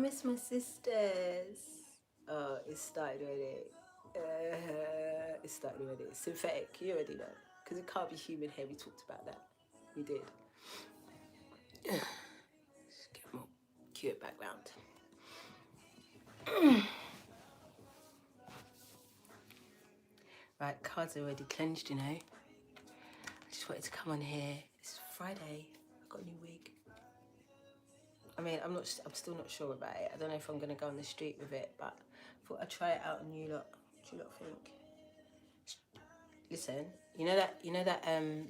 miss my sisters. Oh, it started already. It started already. Synthetic, you already know. Because it can't be human hair. We talked about that. We did. Just get more cute background. Right, cards are already cleansed, you know. I just wanted to come on here. It's Friday. I've got a new wig. I mean, I'm still not sure about it. I don't know if I'm gonna go on the street with it, but I thought I'd try it out on you lot. What do you lot think? Listen, you know that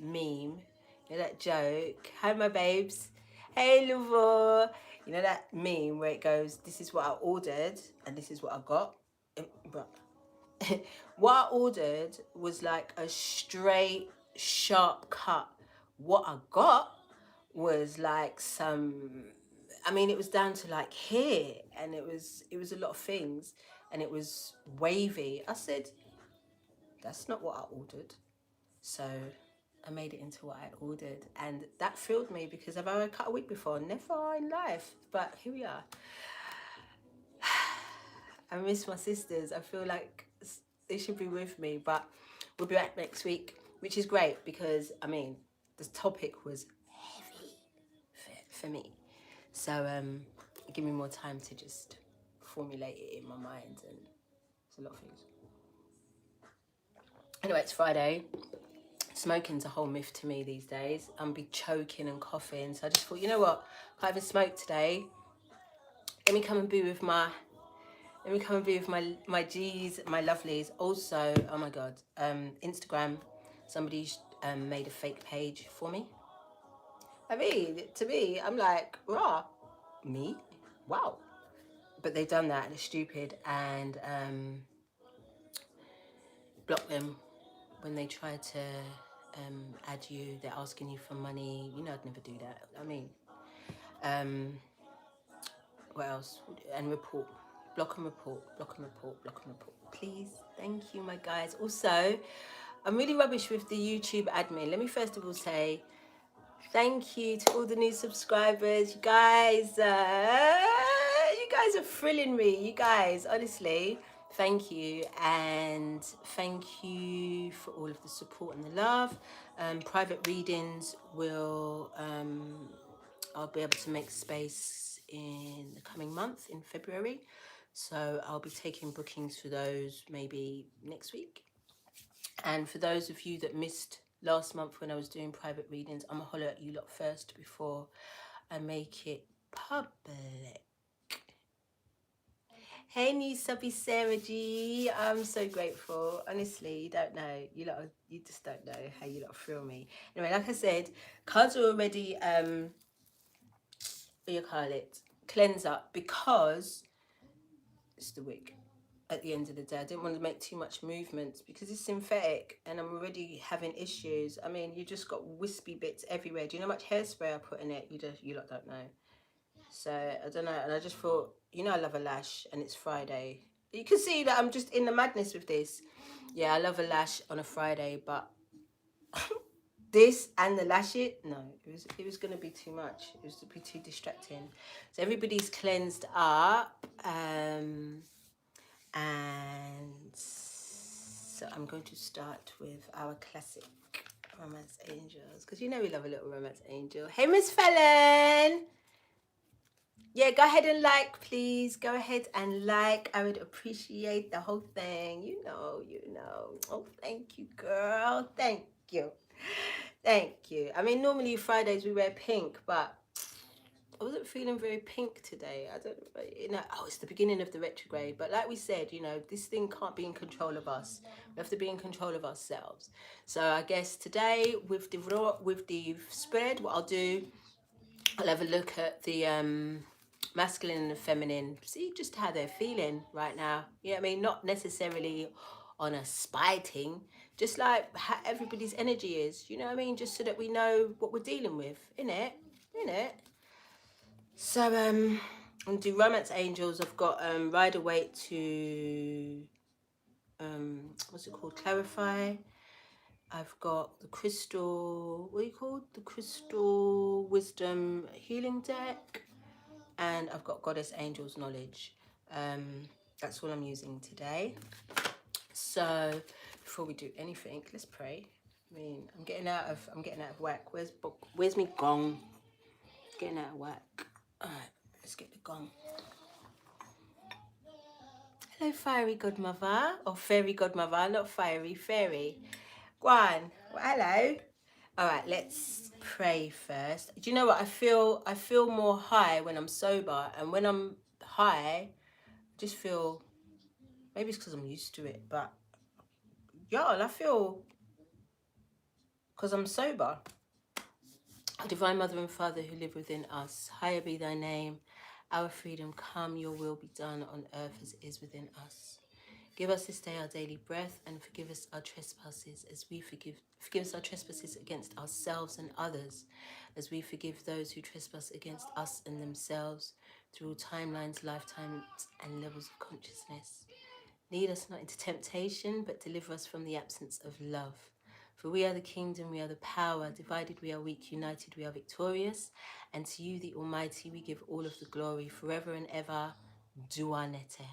meme, you know that joke. Hi, my babes. Hey, Louvo. You know that meme where it goes, "This is what I ordered, and this is what I got." But what I ordered was like a straight, sharp cut. What I got was like some. I mean, it was down to like here, and it was a lot of things, and it was wavy. I said, that's not what I ordered. So I made it into what I ordered, and that thrilled me because I've ever cut a wig before, never in life, but here we are. I miss my sisters. I feel like they should be with me, but we'll be back next week, which is great because, I mean, the topic was heavy for me. So give me more time to just formulate it in my mind, and it's a lot of things. Anyway, it's Friday. Smoking's a whole myth to me these days. I'm be choking and coughing, so I just thought, you know what? I can't even smoke today. Let me come and be with my my G's, my lovelies. Also, oh my god, Instagram. Somebody made a fake page for me. I mean, to me, I'm like, rah, me, wow. But they've done that and it's stupid, and block them when they try to add you. They're asking you for money. You know, I'd never do that. I mean, what else? And report. Block and report. Block and report. Block and report. Please. Thank you, my guys. Also, I'm really rubbish with the YouTube admin. Let me first of all say thank you to all the new subscribers. You guys are thrilling me. You guys, honestly, thank you. And thank you for all of the support and the love. Private readings will... I'll be able to make space in the coming month, in February. So I'll be taking bookings for those maybe next week. And for those of you that missed last month when I was doing private readings, I'm going to holler at you lot first before I make it public. Hey, new subby Sarah G. I'm so grateful. Honestly, you don't know. You just don't know how you lot thrill me. Anyway, like I said, cards are already... what do you call it, cleanse up, because it's the wig. At the end of the day, I didn't want to make too much movement because it's synthetic and I'm already having issues. I mean, you just got wispy bits everywhere. Do you know how much hairspray I put in it? You lot don't know. So I don't know, and I just thought, you know, I love a lash, and it's Friday. You can see that I'm just in the madness with this. Yeah, I love a lash on a Friday, but this and the lash no, it was going to be too much. It was to be too distracting. So everybody's cleansed up, and so I'm going to start with our classic romance angels, because you know we love a little romance angel. Hey, Miss Fallon. Yeah, go ahead and like, please. Go ahead and like. I would appreciate the whole thing. You know. Oh, thank you, girl. Thank you. Thank you. I mean, normally Fridays we wear pink, but I wasn't feeling very pink today. I don't know. Oh, it's the beginning of the retrograde. But like we said, you know, this thing can't be in control of us. We have to be in control of ourselves. So I guess today with the spread, what I'll do, I'll have a look at the masculine and the feminine, see just how they're feeling right now. You know what I mean? Not necessarily on a spy thing, just like how everybody's energy is, you know what I mean? Just so that we know what we're dealing with, innit? So I'm gonna do romance angels. I've got Waite to what's it called, clarify. I've got the crystal, what are you called, the crystal wisdom healing deck. and I've got Goddess Angels Knowledge. That's all I'm using today. So before we do anything, let's pray. I mean, I'm getting out of whack. Where's me gong? Getting out of whack. All right, let's get the gong. Hello, fiery godmother, or fairy godmother, not fiery, fairy. Go on. Well, hello. All right, let's pray first. Do you know what? I feel more high when I'm sober, and when I'm high, I just feel, maybe it's because I'm used to it, but y'all, I feel, because I'm sober. Divine Mother and Father who live within us, higher be thy name. Our freedom come, your will be done on earth as it is within us. Give us this day our daily breath, and forgive us our trespasses as we forgive us our trespasses against ourselves and others, as we forgive those who trespass against us and themselves, through all timelines, lifetimes, and levels of consciousness. Lead us not into temptation, but deliver us from the absence of love. For we are the kingdom, we are the power. Divided we are weak, united we are victorious. And to you, the Almighty, we give all of the glory forever and ever. Duanete.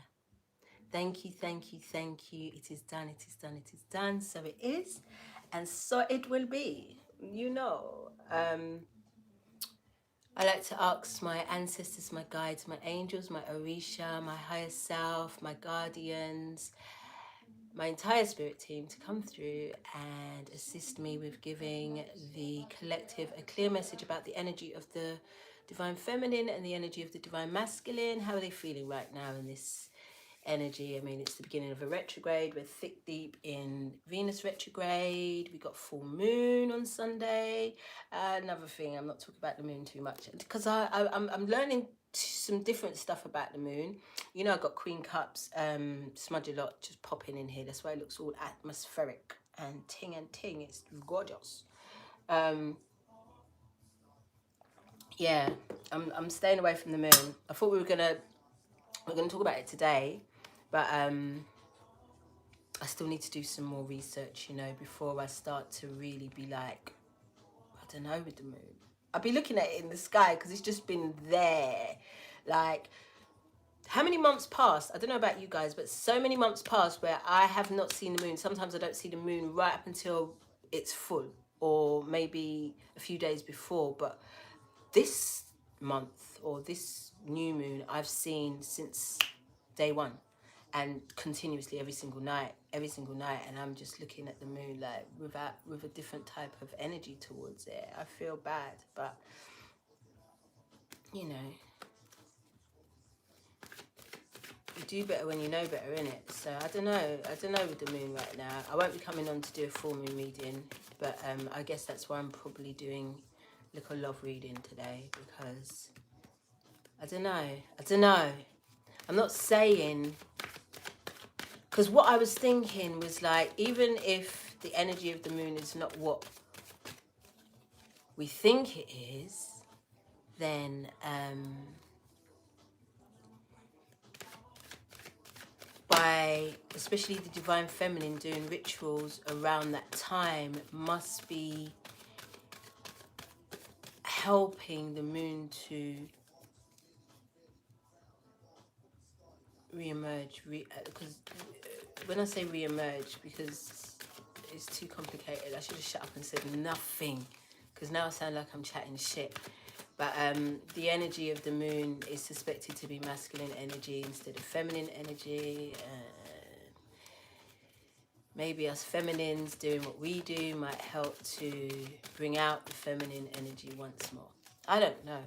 Thank you, thank you, thank you. It is done, it is done, it is done. So it is, and so it will be. You know, I like to ask my ancestors, my guides, my angels, my Orisha, my higher self, my guardians, my entire spirit team to come through and assist me with giving the collective a clear message about the energy of the divine feminine and the energy of the divine masculine. How are they feeling right now in this energy? I mean, it's the beginning of a retrograde. We're thick deep in Venus retrograde. We got full moon on Sunday. Another thing, I'm not talking about the moon too much because I'm learning some different stuff about the moon. You know, I got Queen Cups, smudge a lot, just popping in here. That's why it looks all atmospheric and ting. It's gorgeous. Yeah, I'm staying away from the moon. I thought we're gonna talk about it today, but I still need to do some more research, you know, before I start to really be like, I don't know, with the moon. I'll be looking at it in the sky because it's just been there. Like, how many months passed? I don't know about you guys, but so many months passed where I have not seen the moon. Sometimes I don't see the moon right up until it's full, or maybe a few days before. But this month, or this new moon, I've seen since day one, and continuously every single night, and I'm just looking at the moon like with a different type of energy towards it. I feel bad, but you know, you do better when you know better, innit? So I don't know with the moon right now. I won't be coming on to do a full moon reading, but I guess that's why I'm probably doing a little love reading today, because I don't know. I'm not saying, because what I was thinking was like, even if the energy of the moon is not what we think it is, then by especially the divine feminine doing rituals around that time must be helping the moon to re-emerge, because when I say re-emerge, because it's too complicated, I should have shut up and said nothing, because now I sound like I'm chatting shit. But the energy of the moon is suspected to be masculine energy instead of feminine energy. Maybe us feminines doing what we do might help to bring out the feminine energy once more. I don't know.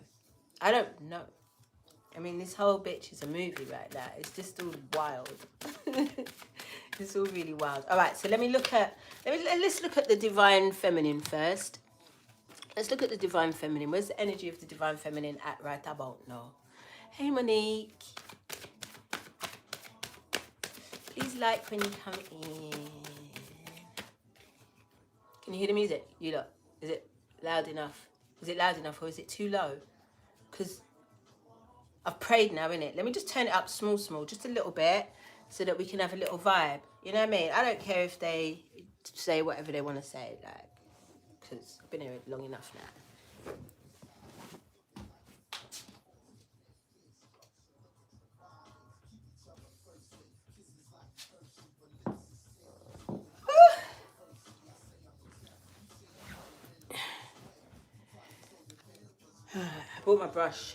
I mean, this whole bitch is a movie right now. It's just all wild. It's all really wild. All right, so let's look at the divine feminine first. Let's look at the divine feminine. Where's the energy of the divine feminine at right about now? Hey, Monique. Please like when you come in. Can you hear the music? You lot. Is it loud enough? Is it loud enough, or is it too low? Because I've prayed now, innit? Let me just turn it up small, just a little bit, so that we can have a little vibe. You know what I mean? I don't care if they say whatever they want to say, like, because I've been here long enough now. I brought my brush.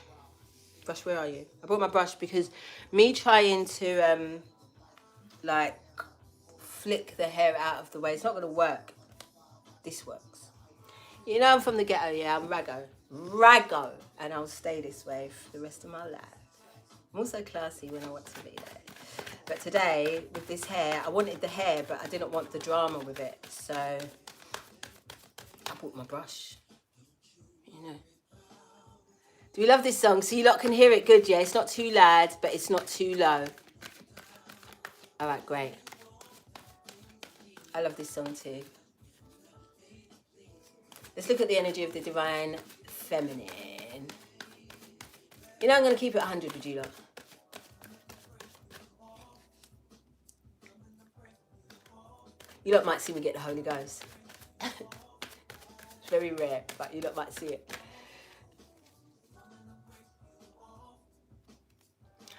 Brush, where are you? I brought my brush because me trying to like flick the hair out of the way, it's not gonna work. This works. You know I'm from the ghetto, yeah, I'm raggo, and I'll stay this way for the rest of my life. I'm also classy when I want to be there. But today, with this hair, I wanted the hair, but I didn't want the drama with it, so I bought my brush, you know. Do we love this song? So you lot can hear it good, yeah? It's not too loud, but it's not too low. All right, great. I love this song too. Let's look at the energy of the divine feminine. You know, I'm going to keep it 100 with you lot. You lot might see me get the Holy Ghost. It's very rare, but you lot might see it.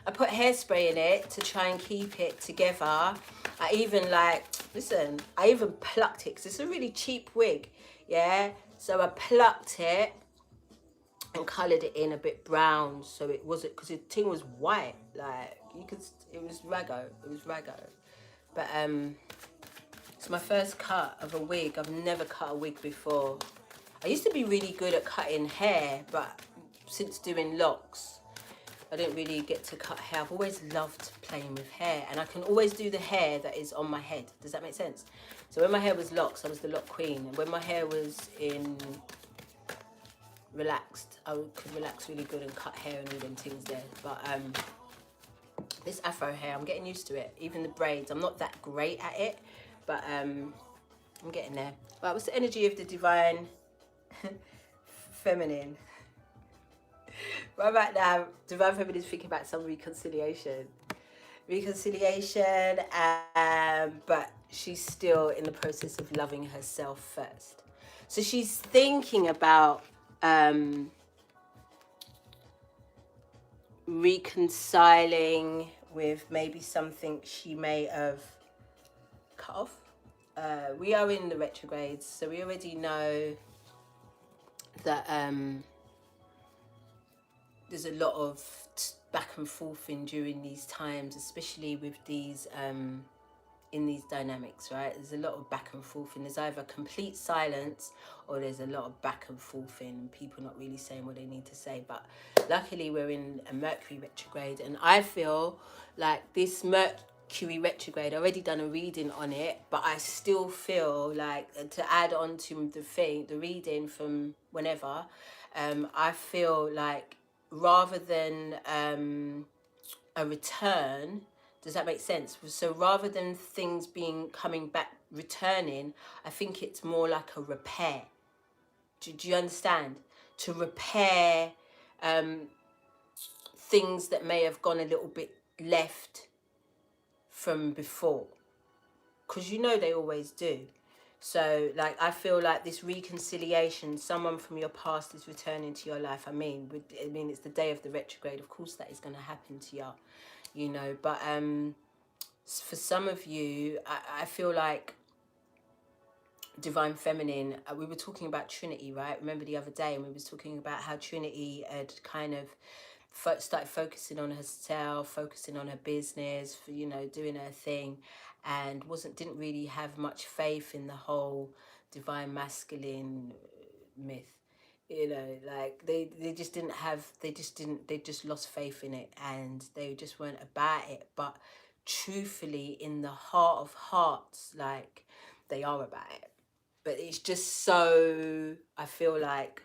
I put hairspray in it to try and keep it together. I even I even plucked it because it's a really cheap wig, yeah? So I plucked it and coloured it in a bit brown, so it wasn't, because the thing was white, like, you could, it was raggo, But, it's my first cut of a wig. I've never cut a wig before. I used to be really good at cutting hair, but since doing locks, I didn't really get to cut hair. I've always loved playing with hair, and I can always do the hair that is on my head. Does that make sense? So when my hair was locks, I was the lock queen, and when my hair was in relaxed, I could relax really good and cut hair and all them things there. But this afro hair, I'm getting used to it. Even the braids, I'm not that great at it, but I'm getting there. Right, what's the energy of the divine feminine? Right about now, divine feminine is thinking about some reconciliation, but she's still in the process of loving herself first. So she's thinking about reconciling with maybe something she may have cut off. We are in the retrogrades, so we already know that there's a lot of back and forth during these times, especially with these in these dynamics, right? There's a lot of back and forth, and there's either complete silence or there's a lot of back and forth and people not really saying what they need to say. But luckily we're in a Mercury retrograde, and I feel like this Mercury retrograde, I already done a reading on it, but I still feel like, to add on to the reading from whenever, I feel like rather than a return, does that make sense? So rather than things coming back, returning, I think it's more like a repair. Do you understand? To repair things that may have gone a little bit left from before. Because you know they always do. So, like, I feel like this reconciliation, someone from your past is returning to your life. I mean, it's the day of the retrograde. Of course that is going to happen to y'all, you know. But for some of you, I feel like divine feminine, we were talking about Trinity, right? Remember the other day, and we was talking about how Trinity had kind of started focusing on herself, focusing on her business, you know, doing her thing, and didn't really have much faith in the whole divine masculine myth. You know, like they just lost faith in it, and they just weren't about it. But truthfully, in the heart of hearts, like, they are about it. But it's just so, I feel like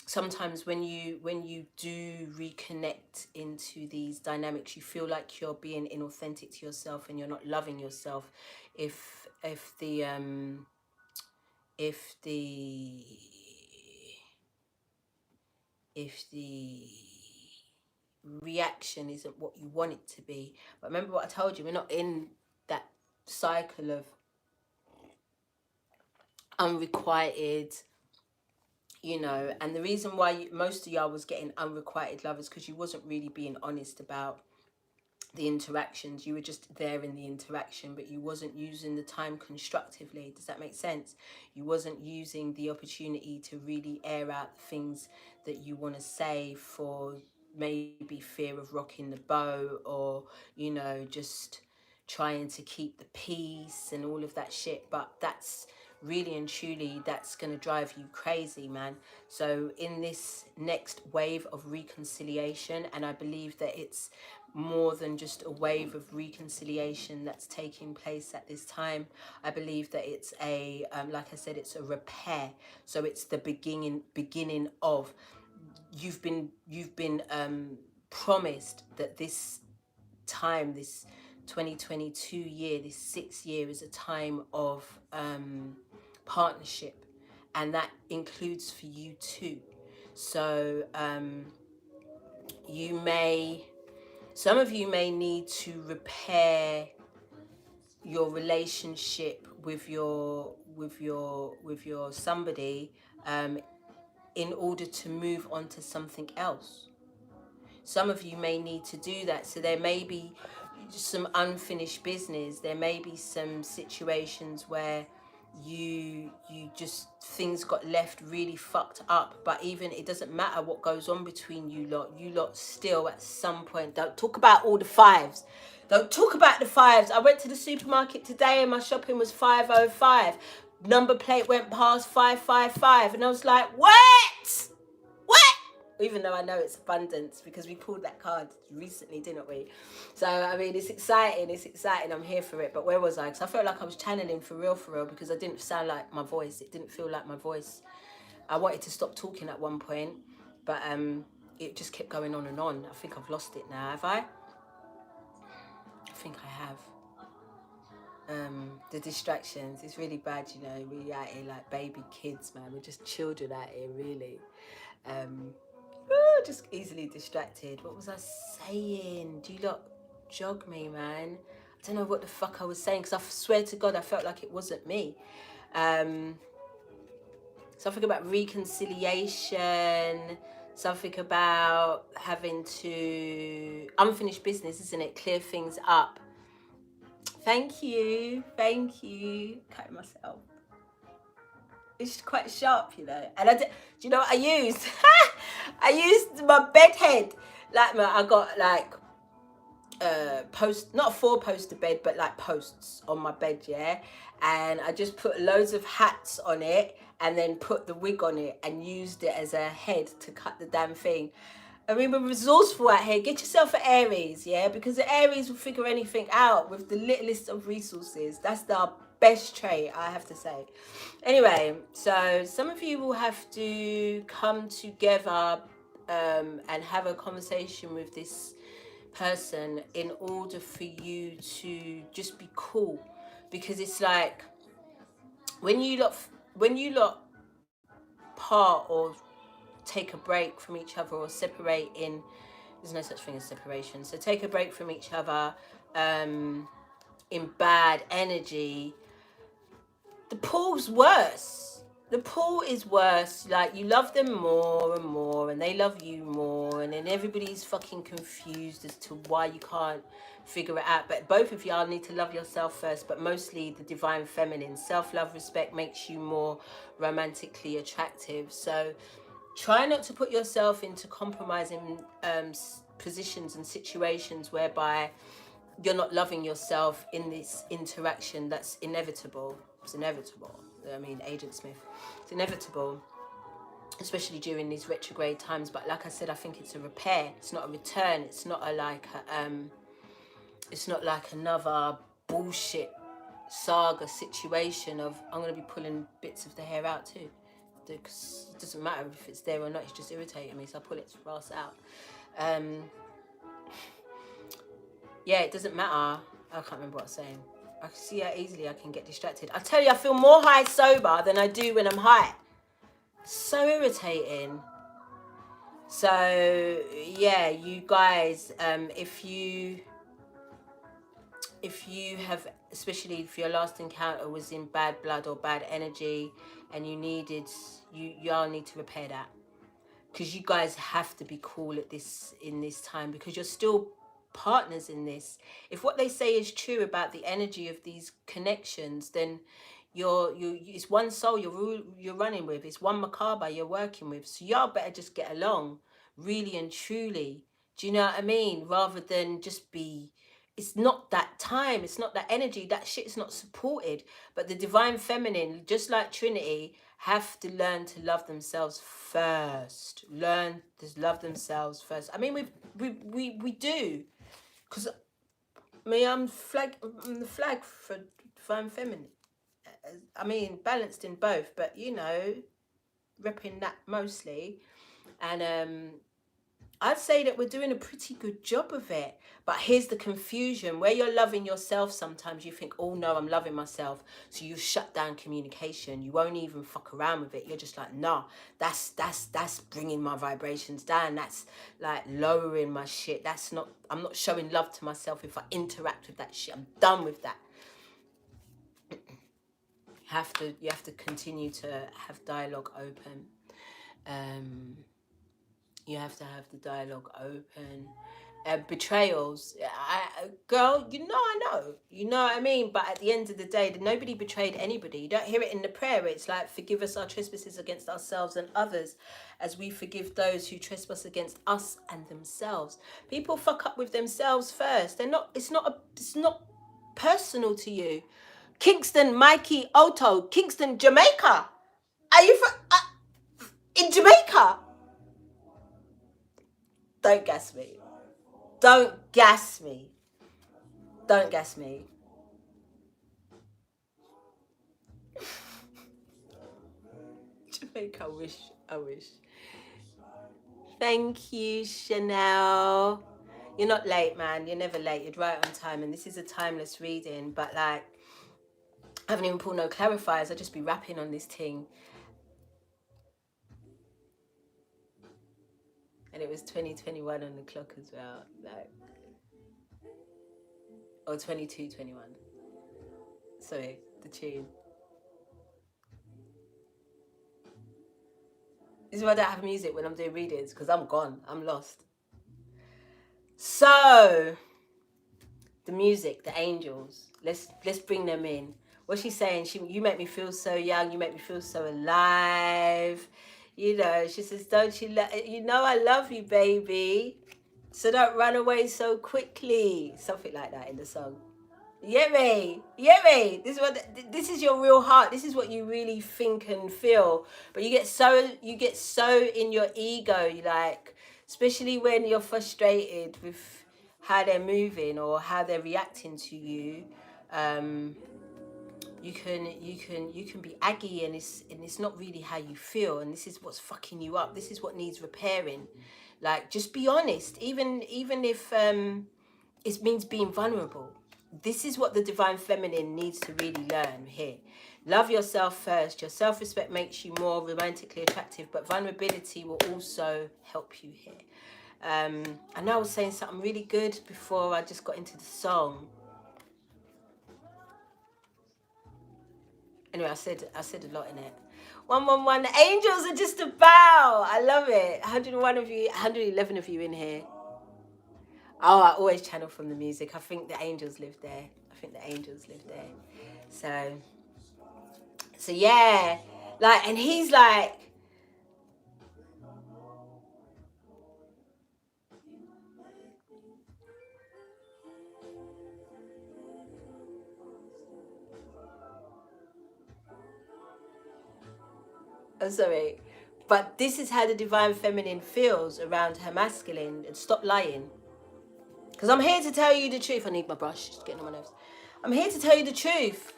sometimes when you do reconnect into these dynamics, you feel like you're being inauthentic to yourself and you're not loving yourself if the reaction isn't what you want it to be. But remember what I told you, we're not in that cycle of unrequited, you know. And the reason why most of y'all was getting unrequited love is because you wasn't really being honest about the interactions. You were just there in the interaction, but you wasn't using the time constructively. Does that make sense? You wasn't using the opportunity to really air out the things that you want to say, for maybe fear of rocking the boat, or, you know, just trying to keep the peace and all of that shit. But that's really and truly, that's going to drive you crazy, man. So in this next wave of reconciliation, and I believe that it's more than just a wave of reconciliation that's taking place at this time. I believe that it's a like I said, it's a repair. So it's the beginning of, you've been promised that this time, this 2022 year, this 6th year, is a time of partnership, and that includes for you too. So some of you may need to repair your relationship with your somebody in order to move on to something else. Some of you may need to do that. So there may be some unfinished business. There may be some situations where you just, things got left really fucked up. But even, it doesn't matter what goes on between you lot still at some point, don't talk about all the fives. Don't talk about the fives. I went to the supermarket today and my shopping was 505. Number plate went past 555, and I was like, what? Even though I know it's abundance, because we pulled that card recently, didn't we? So, I mean, it's exciting, I'm here for it. But where was I? Because I felt like I was channeling for real, because I didn't sound like my voice. It didn't feel like my voice. I wanted to stop talking at one point, but it just kept going on and on. I think I've lost it now, have I? I think I have. The distractions, it's really bad, you know. We out here like baby kids, man. We're just children out here, really. Just easily distracted. What was I saying? Do you lot jog me, man? I don't know what the fuck I was saying, because I swear to God I felt like it wasn't me. Something about reconciliation, something about having to, unfinished business, isn't it? Clear things up. Thank you. Cut myself. It's quite sharp, you know. And do you know what I used? I used my bed head. Like, I got like not a 4-poster bed, but like posts on my bed, yeah. And I just put loads of hats on it, and then put the wig on it, and used it as a head to cut the damn thing. I mean, we're resourceful out here. Get yourself an Aries, yeah, because the Aries will figure anything out with the littlest of resources. That's the best trait, I have to say. Anyway, so some of you will have to come together and have a conversation with this person in order for you to just be cool. Because it's like, when you lot part or take a break from each other, or separate in, there's no such thing as separation, so take a break from each other in bad energy, the pull's worse. The pull is worse. Like, you love them more and more, and they love you more, and then everybody's fucking confused as to why you can't figure it out. But both of y'all need to love yourself first, but mostly the divine feminine. Self-love, respect makes you more romantically attractive. So try not to put yourself into compromising positions and situations whereby you're not loving yourself in this interaction. That's inevitable. It's inevitable. I mean, Agent Smith. It's inevitable, especially during these retrograde times. But like I said, I think it's a repair. It's not a return. It's not it's not like another bullshit saga situation of, I'm going to be pulling bits of the hair out too. Because it doesn't matter if it's there or not, it's just irritating me, so I pull its ass out. Yeah, it doesn't matter. I can't remember what I was saying. I can see how easily I can get distracted. I tell you, I feel more high sober than I do when I'm high. So irritating. So yeah, you guys, if you have, especially if your last encounter was in bad blood or bad energy, and you needed, y'all need to repair that, because you guys have to be cool at in this time, because you're still partners in this. If what they say is true about the energy of these connections, then it's one soul you're running with. It's one Merkaba you're working with. So y'all better just get along, really and truly. Do you know what I mean? Rather than just be, it's not that time, it's not that energy, that shit's not supported. But the divine feminine, just like Trinity, have to learn to love themselves first. Learn to love themselves first. I mean, we do. Because I'm the flag for divine feminine. I mean, balanced in both, but you know, repping that mostly. And I'd say that we're doing a pretty good job of it. But here's the confusion. Where you're loving yourself, sometimes you think, oh no, I'm loving myself. So you shut down communication. You won't even fuck around with it. You're just like, nah, that's bringing my vibrations down. That's like lowering my shit. I'm not showing love to myself if I interact with that shit. I'm done with that. You have to continue to have dialogue open. You have to have the dialogue open. Betrayals, girl, you know what I mean. But at the end of the day, nobody betrayed anybody. You don't hear it in the prayer. It's like, forgive us our trespasses against ourselves and others, as we forgive those who trespass against us and themselves. People fuck up with themselves first. It's not personal to you. Kingston, Mikey, Otto, Kingston, Jamaica. Are you from in Jamaica? Don't gas me. Don't gas me. Don't gas me. Jamaica, I wish. Thank you, Chanel. You're not late, man. You're never late. You're right on time. And this is a timeless reading. But like, I haven't even pulled no clarifiers. I'll just be rapping on this thing. And it was 2021 on the clock as well. Like, or 22:21. Sorry, the tune. This is why I don't have music when I'm doing readings, because I'm gone. I'm lost. So, the music, the angels. Let's bring them in. What's she saying? You make me feel so young. You make me feel so alive. You know, she says, don't you you know I love you, baby. So don't run away so quickly. Something like that in the song. You get me? This is your real heart. This is what you really think and feel. But you get so in your ego, like, especially when you're frustrated with how they're moving or how they're reacting to you. You can be aggy, and it's not really how you feel, and this is what's fucking you up. This is what needs repairing. Like, just be honest, even if it means being vulnerable. This is what the divine feminine needs to really learn here. Love yourself first. Your self-respect makes you more romantically attractive, but vulnerability will also help you here. I know I was saying something really good before I just got into the song. Anyway, I said a lot in it. 111, the angels are just about. I love it. 101 of you, 111 of you in here. Oh, I always channel from the music. I think the angels live there. So yeah. Like, and he's like, I'm sorry, but this is how the divine feminine feels around her masculine. And stop lying. Because I'm here to tell you the truth. I need my brush. It's getting on my nerves. I'm here to tell you the truth.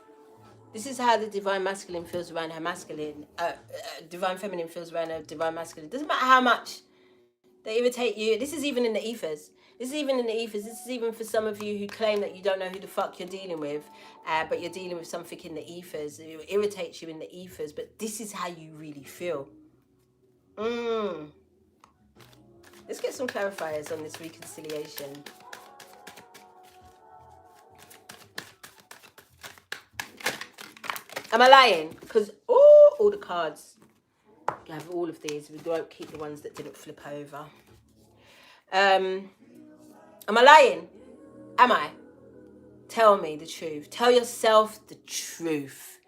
This is how the divine masculine feels around her masculine. Divine feminine feels around her divine masculine. Doesn't matter how much they irritate you. This is even in the ethers. This is even for some of you who claim that you don't know who the fuck you're dealing with, but you're dealing with something in the ethers. It irritates you in the ethers, but this is how you really feel. Let's get some clarifiers on this reconciliation. Am I lying? Because all the cards, you have all of these. We won't keep the ones that didn't flip over. Am I lying? Am I? Tell me the truth. Tell yourself the truth.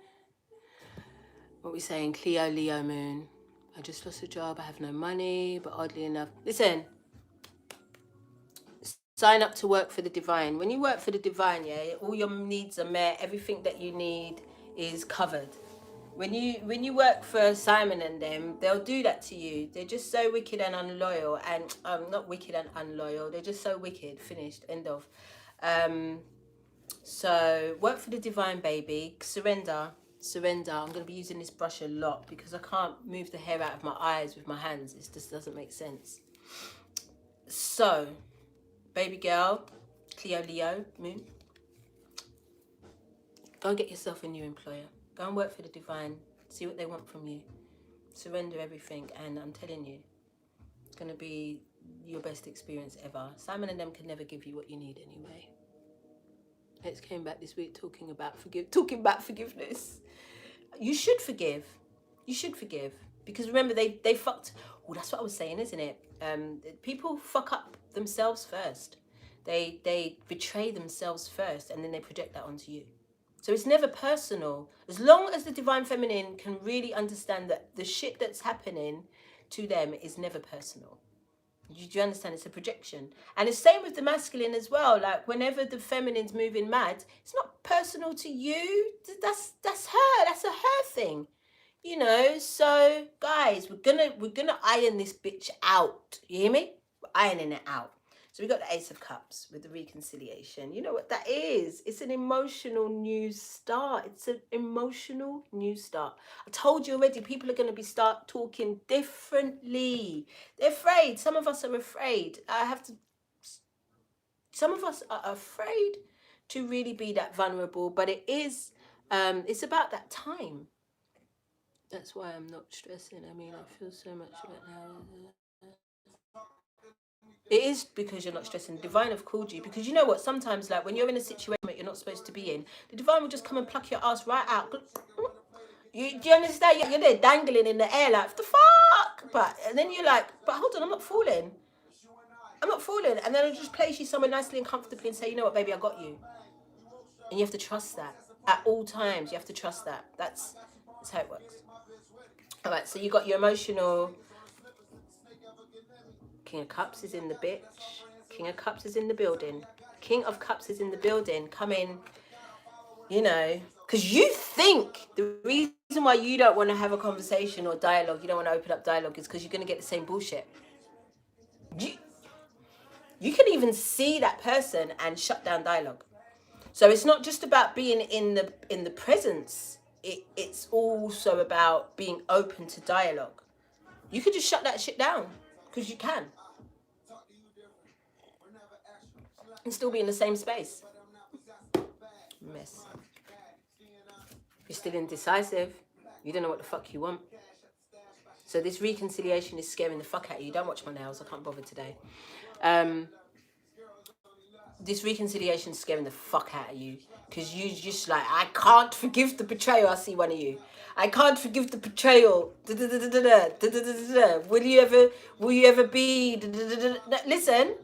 What we saying? Cleo, Leo, Moon. I just lost a job. I have no money, but oddly enough, listen. Sign up to work for the divine. When you work for the divine, yeah, all your needs are met. Everything that you need is covered. When you work for Simon and them, they'll do that to you. They're just so wicked and unloyal, and not wicked and unloyal. They're just so wicked. Finished. End of. So work for the divine, baby. Surrender. I'm going to be using this brush a lot because I can't move the hair out of my eyes with my hands. It just doesn't make sense. So, baby girl, Cleo, Leo, Moon, go and get yourself a new employer. Go and work for the divine. See what they want from you. Surrender everything, and I'm telling you, it's going to be your best experience ever. Simon and them can never give you what you need anyway. Let's came back this week talking about forgiveness. You should forgive. You should forgive. Because remember, they fucked. Oh, that's what I was saying, isn't it? People fuck up themselves first. They betray themselves first, and then they project that onto you. So it's never personal. As long as the divine feminine can really understand that the shit that's happening to them is never personal. Do you understand? It's a projection. And it's same with the masculine as well. Like whenever the feminine's moving mad, it's not personal to you. That's her. That's a her thing. You know, so guys, we're gonna iron this bitch out. You hear me? We're ironing it out. So we got the Ace of Cups with the reconciliation. You know what that is? It's an emotional new start. It's an emotional new start. I told you already, people are going to be start talking differently. They're afraid. Some of us are afraid. Some of us are afraid to really be that vulnerable, but it is, it's about that time. That's why I'm not stressing. I mean, I feel so much right now. It is because you're not stressing. The divine have called you. Because you know what? Sometimes, like, when you're in a situation that you're not supposed to be in, the divine will just come and pluck your ass right out. Do you understand? You're there dangling in the air like, the fuck? And then you're like, but hold on, I'm not falling. And then I'll just place you somewhere nicely and comfortably and say, you know what, baby, I got you. And you have to trust that. At all times, you have to trust that. That's how it works. All right, so you got your emotional... King of Cups is in the bitch. King of Cups is in the building. King of Cups is in the building. Come in, you know, because you think the reason why you don't want to have a conversation or dialogue, you don't want to open up dialogue, is because you're going to get the same bullshit. You can even see that person and shut down dialogue. So it's not just about being in the presence. It's also about being open to dialogue. You could just shut that shit down because you can. And still be in the same space. Mess. You're still indecisive. You don't know what the fuck you want. So this reconciliation is scaring the fuck out of you. Don't watch my nails. I can't bother today. This reconciliation is scaring the fuck out of you. Because you just like, I can't forgive the betrayal. I see one of you. I can't forgive the betrayal. Will you ever be... Listen.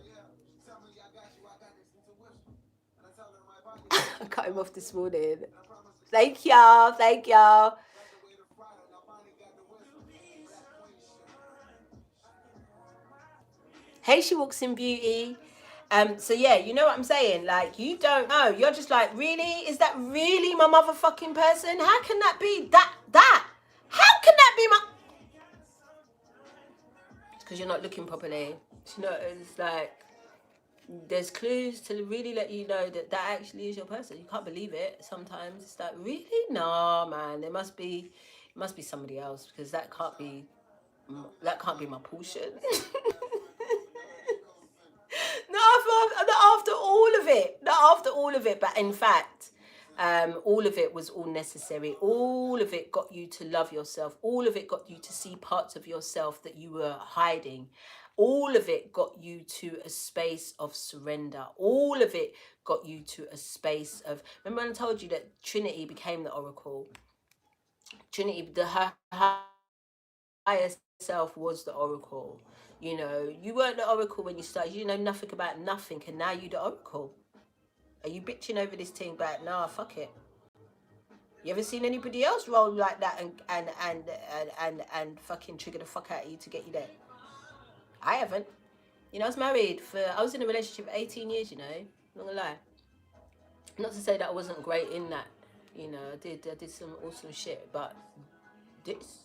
I cut him off this morning. Thank y'all. Hey, she walks in beauty. So yeah, you know what I'm saying? Like, you don't know. You're just like, really? Is that really my motherfucking person? How can that be that? How can that be my... It's because you're not looking properly. It's like, there's clues to really let you know that actually is your person. You can't believe it. Sometimes it's like, really? No, man. It must be somebody else, because that can't be my portion. Not after all of it. But in fact, all of it was all necessary. All of it got you to love yourself. All of it got you to see parts of yourself that you were hiding. All of it got you to a space of surrender. All of it got you to a space of... Remember when I told you that Trinity became the Oracle? Trinity, her higher yourself was the oracle. You know, you weren't the oracle when you started. You know nothing about nothing, and now you the oracle. Are you bitching over this thing back? Nah, fuck it. You ever seen anybody else roll like that and fucking trigger the fuck out of you to get you there? I haven't. You know, I was in a relationship for 18 years, you know, not gonna lie. Not to say that I wasn't great in that, you know, I did some awesome shit, but this,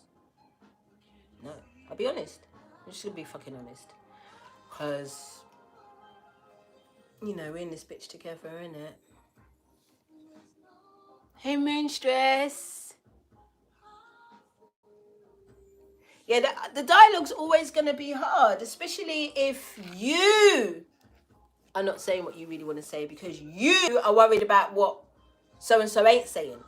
no. I'll be honest. I'm just gonna be fucking honest. Because, you know, we're in this bitch together, innit? Hey, Moon Stress. Yeah, the dialogue's always going to be hard, especially if you are not saying what you really want to say because you are worried about what so-and-so ain't saying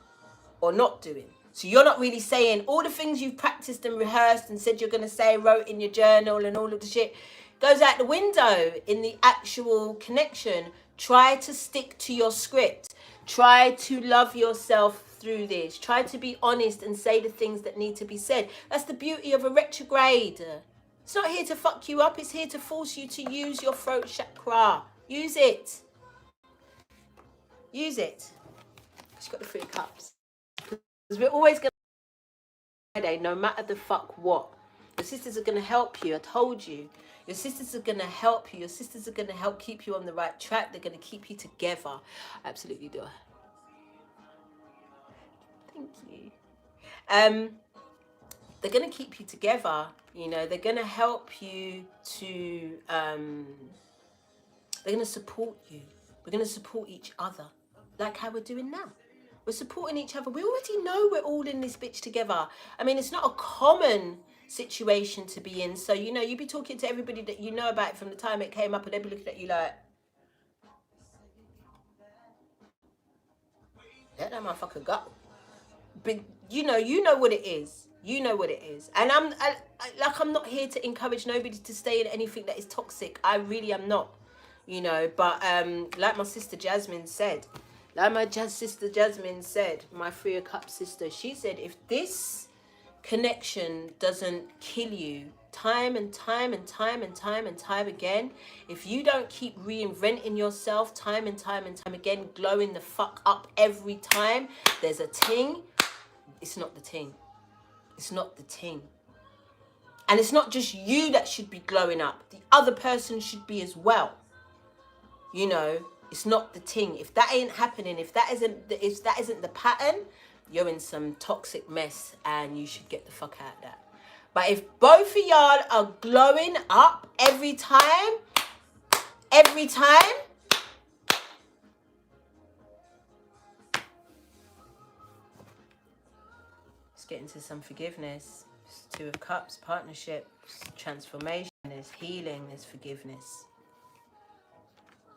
or not doing. So you're not really saying all the things you've practiced and rehearsed and said you're going to say, wrote in your journal and all of the shit goes out the window in the actual connection. Try to stick to your script. Try to love yourself through this. Try to be honest and say the things that need to be said. That's the beauty of a retrograde. It's not here to fuck you up. It's here to force you to use your throat chakra. Use it. Use it. She's got the 3 cups. Because we're always going to, no matter the fuck what. Your sisters are going to help you. I told you. Your sisters are going to help you. Your sisters are going to help keep you on the right track. They're going to keep you together. I absolutely do. Thank you. They're going to keep you together. You know, they're going to help you to, they're going to support you. We're going to support each other. Like how we're doing now. We're supporting each other. We already know we're all in this bitch together. I mean, it's not a common situation to be in. So, you know, you'd be talking to everybody that you know about it from the time it came up and they'd be looking at you like, let that motherfucker go. But, you know what it is. You know what it is. And I'm not here to encourage nobody to stay in anything that is toxic. I really am not, you know. But like my sister Jasmine said, sister Jasmine said, my 3 of Cups sister, she said, if this connection doesn't kill you time and time and time and time and time again, if you don't keep reinventing yourself time and time and time again, glowing the fuck up every time there's a ting, it's not the ting. It's not the ting. And it's not just you that should be glowing up. The other person should be as well. You know, it's not the ting. If that ain't happening, if that isn't the pattern, you're in some toxic mess and you should get the fuck out of that. But if both of y'all are glowing up every time, let's get into some forgiveness. 2 of Cups, partnership, transformation, there's healing, there's forgiveness.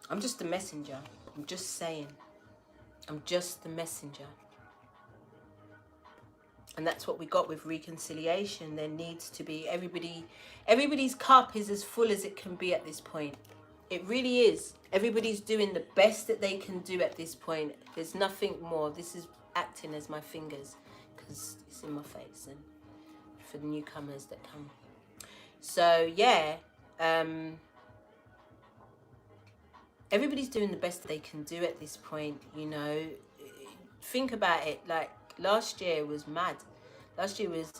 I'm just the messenger. I'm just saying. I'm just the messenger. And that's what we got with reconciliation. There needs to be everybody's cup is as full as it can be at this point. It really is. Everybody's doing the best that they can do at this point. There's nothing more. This is acting as my fingers because it's in my face and for the newcomers that come. So yeah, everybody's doing the best they can do at this point, you know. Think about it, like last year was mad. Last year was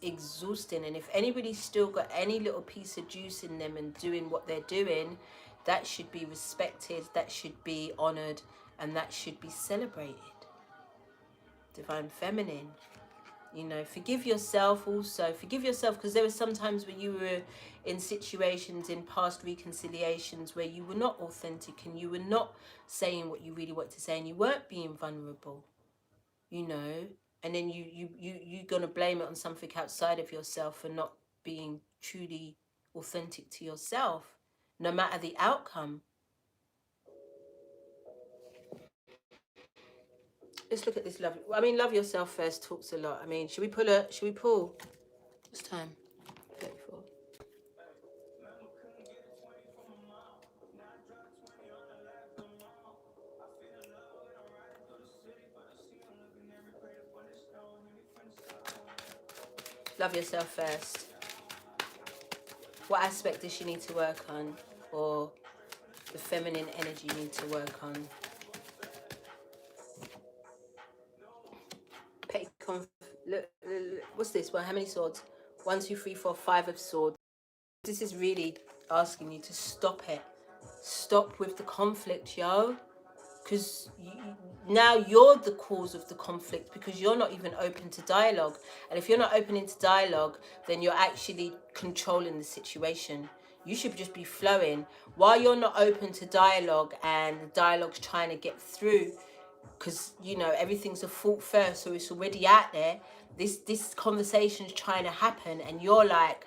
exhausting, and if anybody's still got any little piece of juice in them and doing what they're doing, that should be respected, that should be honored, and that should be celebrated. Divine Feminine. You know, forgive yourself also. Forgive yourself because there were some times when you were in situations in past reconciliations where you were not authentic and you were not saying what you really wanted to say and you weren't being vulnerable, you know, and then you're going to blame it on something outside of yourself for not being truly authentic to yourself, no matter the outcome. Let's look at this love. I mean, love yourself first talks a lot. I mean, should we pull? What's time? 34. Love yourself first. What aspect does she need to work on? Or the feminine energy need to work on? Look, what's this? Well, how many swords? 1, 2, 3, 4, 5 of swords. This is really asking you to stop it. Stop with the conflict, yo. Because now you're the cause of the conflict, because you're not even open to dialogue. And if you're not open to dialogue, then you're actually controlling the situation. You should just be flowing. While you're not open to dialogue and the dialogue's trying to get through, because, you know, everything's a fault first, so it's already out there. This conversation's trying to happen, and you're like,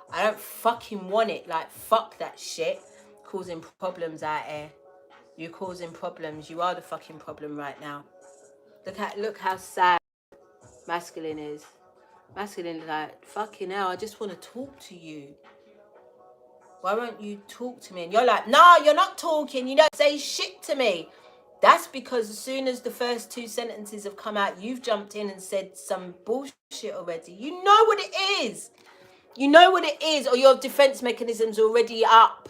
I don't fucking want it. Like, fuck that shit. Causing problems out here. You're causing problems. You are the fucking problem right now. Look how sad masculine is. Masculine is like, fucking hell, I just want to talk to you. Why won't you talk to me? And you're like, no, you're not talking. You don't say shit to me. That's because as soon as the first 2 sentences have come out, you've jumped in and said some bullshit already. You know what it is. You know what it is, or your defense mechanism's already up.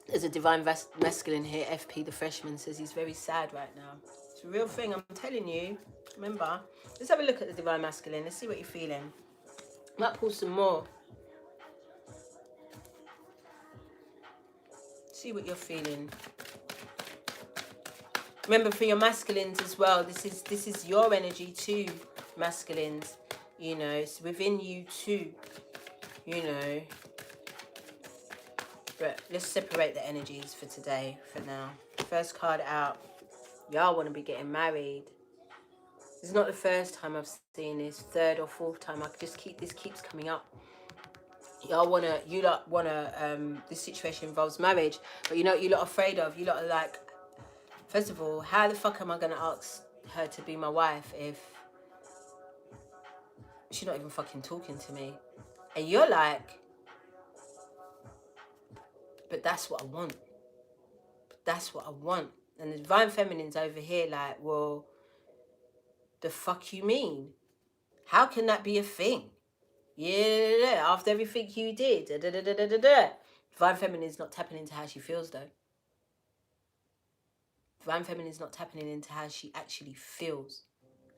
There's a divine masculine here. FP, the freshman, says he's very sad right now. It's a real thing, I'm telling you. Remember, let's have a look at the divine masculine. Let's see what you're feeling. Might pull some more. See what you're feeling. Remember, for your masculines as well, this is your energy too, masculines. You know, it's within you too. You know. But let's separate the energies for today, for now. First card out. Y'all want to be getting married. This is not the first time I've seen this. 3rd or 4th time. This keeps coming up. You lot wanna, this situation involves marriage. But you know what you lot are afraid of? You lot are like, first of all, how the fuck am I going to ask her to be my wife if she's not even fucking talking to me? And you're like, but that's what I want. That's what I want. And the divine feminine's over here like, well, the fuck you mean? How can that be a thing? Yeah, after everything you did. Divine feminine's not tapping into how she feels though. Divine feminine's not tapping into how she actually feels.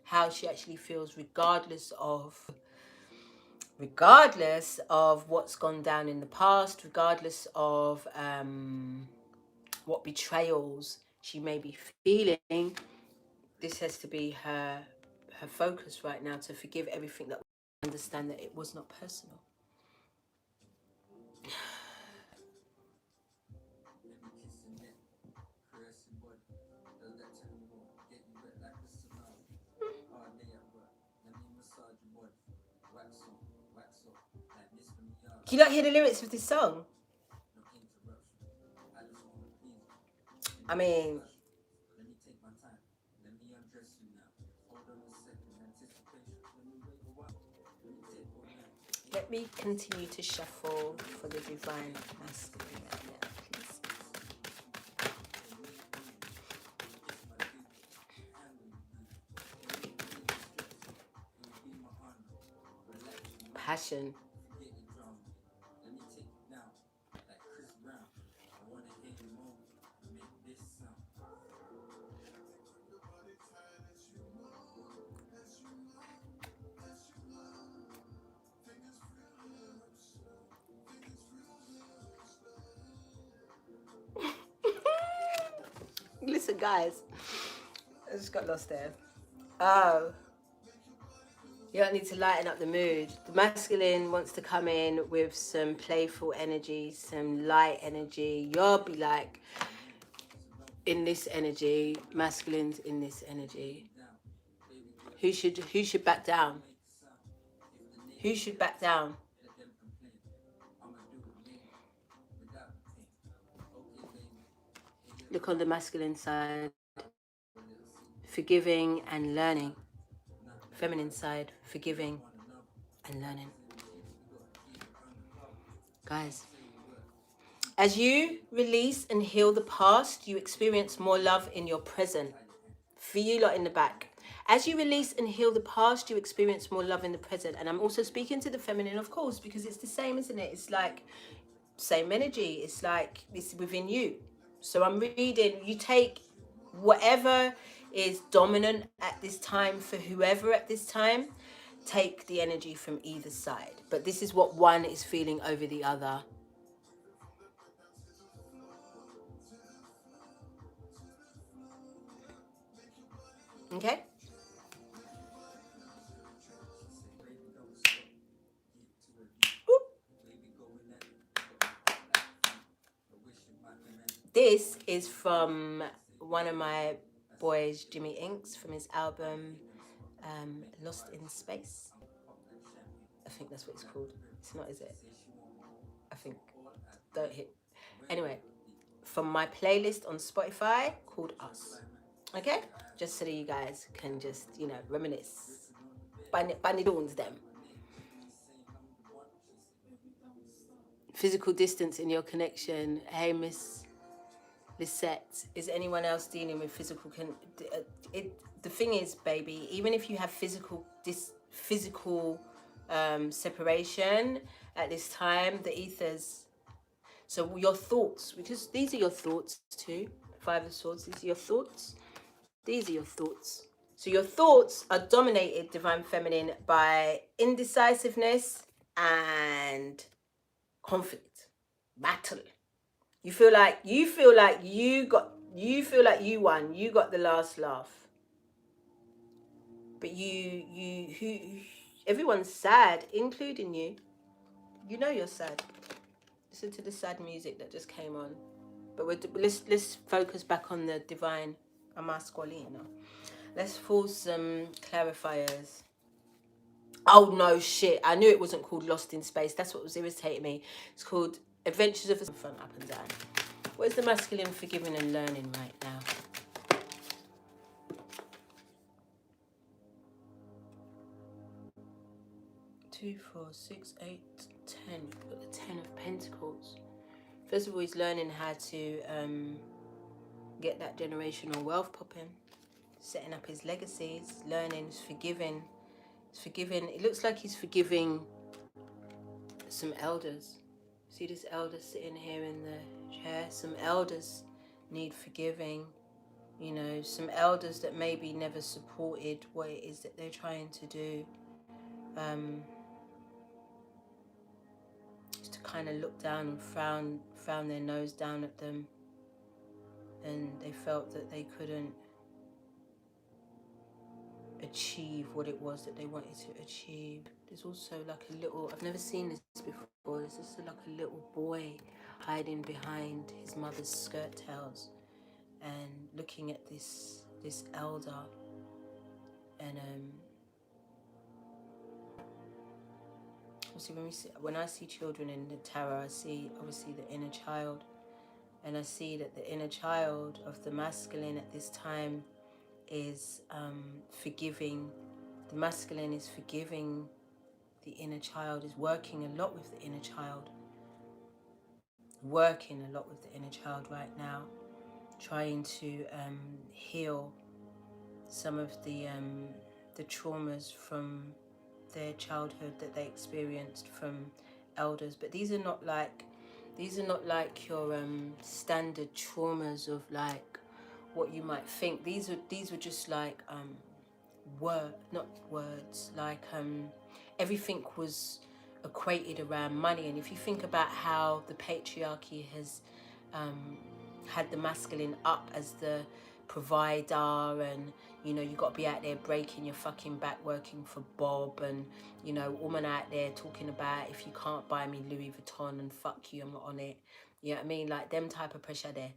How she actually feels regardless of what's gone down in the past, regardless of what betrayals she may be feeling. This has to be her focus right now, to forgive everything, that we understand that it was not personal. Do you not hear the lyrics of this song? I mean, let me continue to shuffle for the divine masculine right now, please. Passion. Listen, guys, I just got lost there. Oh, you don't need to lighten up the mood. The masculine wants to come in with some playful energy, some light energy. You'll be like in this energy, masculine's in this energy. Who should back down? Who should back down? Look on the masculine side. Forgiving and learning. Feminine side, forgiving and learning. Guys, as you release and heal the past, you experience more love in your present. For you lot in the back. As you release and heal the past, you experience more love in the present. And I'm also speaking to the feminine, of course, because it's the same, isn't it? It's like same energy. It's like it's within you. So I'm reading, you take whatever is dominant at this time for whoever at this time, take the energy from either side. But this is what one is feeling over the other. Okay? This is from one of my boys, Jimmy Inks, from his album Lost in Space. I think that's what it's called. It's not, is it? I think. Don't hit. Anyway, from my playlist on Spotify called Us. Okay? Just so that you guys can just, you know, reminisce. Bunny dawns them. Physical distance in your connection. Hey, Miss Lisette, is anyone else dealing with physical the thing is, baby, even if you have physical separation at this time, the ethers, so your thoughts, because these are your thoughts too. Five of Swords, these are your thoughts. These are your thoughts. So your thoughts are dominated, Divine Feminine, by indecisiveness and conflict, battle. You feel like you won. You got the last laugh. But everyone's sad, including you. You know you're sad. Listen to the sad music that just came on. But let's focus back on the divine masculine. Let's pull some clarifiers. Oh no, shit! I knew it wasn't called Lost in Space. That's what was irritating me. It's called Adventures of the Front, Up and Down. Where's the masculine forgiving and learning right now? 2, 4, 6, 8, 10. We've got the 10 of Pentacles. First of all, he's learning how to get that generational wealth popping, setting up his legacies, learning, forgiving. He's forgiving. It looks like he's forgiving some elders. See this elder sitting here in the chair? Some elders need forgiving. You know, some elders that maybe never supported what it is that they're trying to do. Just to kind of look down and frown their nose down at them. And they felt that they couldn't achieve what it was that they wanted to achieve. There's also like a little, I've never seen this before, there's also like a little boy hiding behind his mother's skirt tails and looking at this elder. And obviously when I see children in the tarot, I see obviously the inner child, and I see that the inner child of the masculine at this time is forgiving. The masculine is forgiving the inner child, is working a lot with the inner child. Working a lot with the inner child right now. Trying to heal some of the traumas from their childhood that they experienced from elders. But these are not like your standard traumas of like what you might think. These were just like not words, like everything was equated around money. And if you think about how the patriarchy has had the masculine up as the provider, and you know, you got to be out there breaking your fucking back working for Bob, and you know, woman out there talking about if you can't buy me Louis Vuitton and fuck you, I'm not on it. You know what I mean? Like them type of pressure there.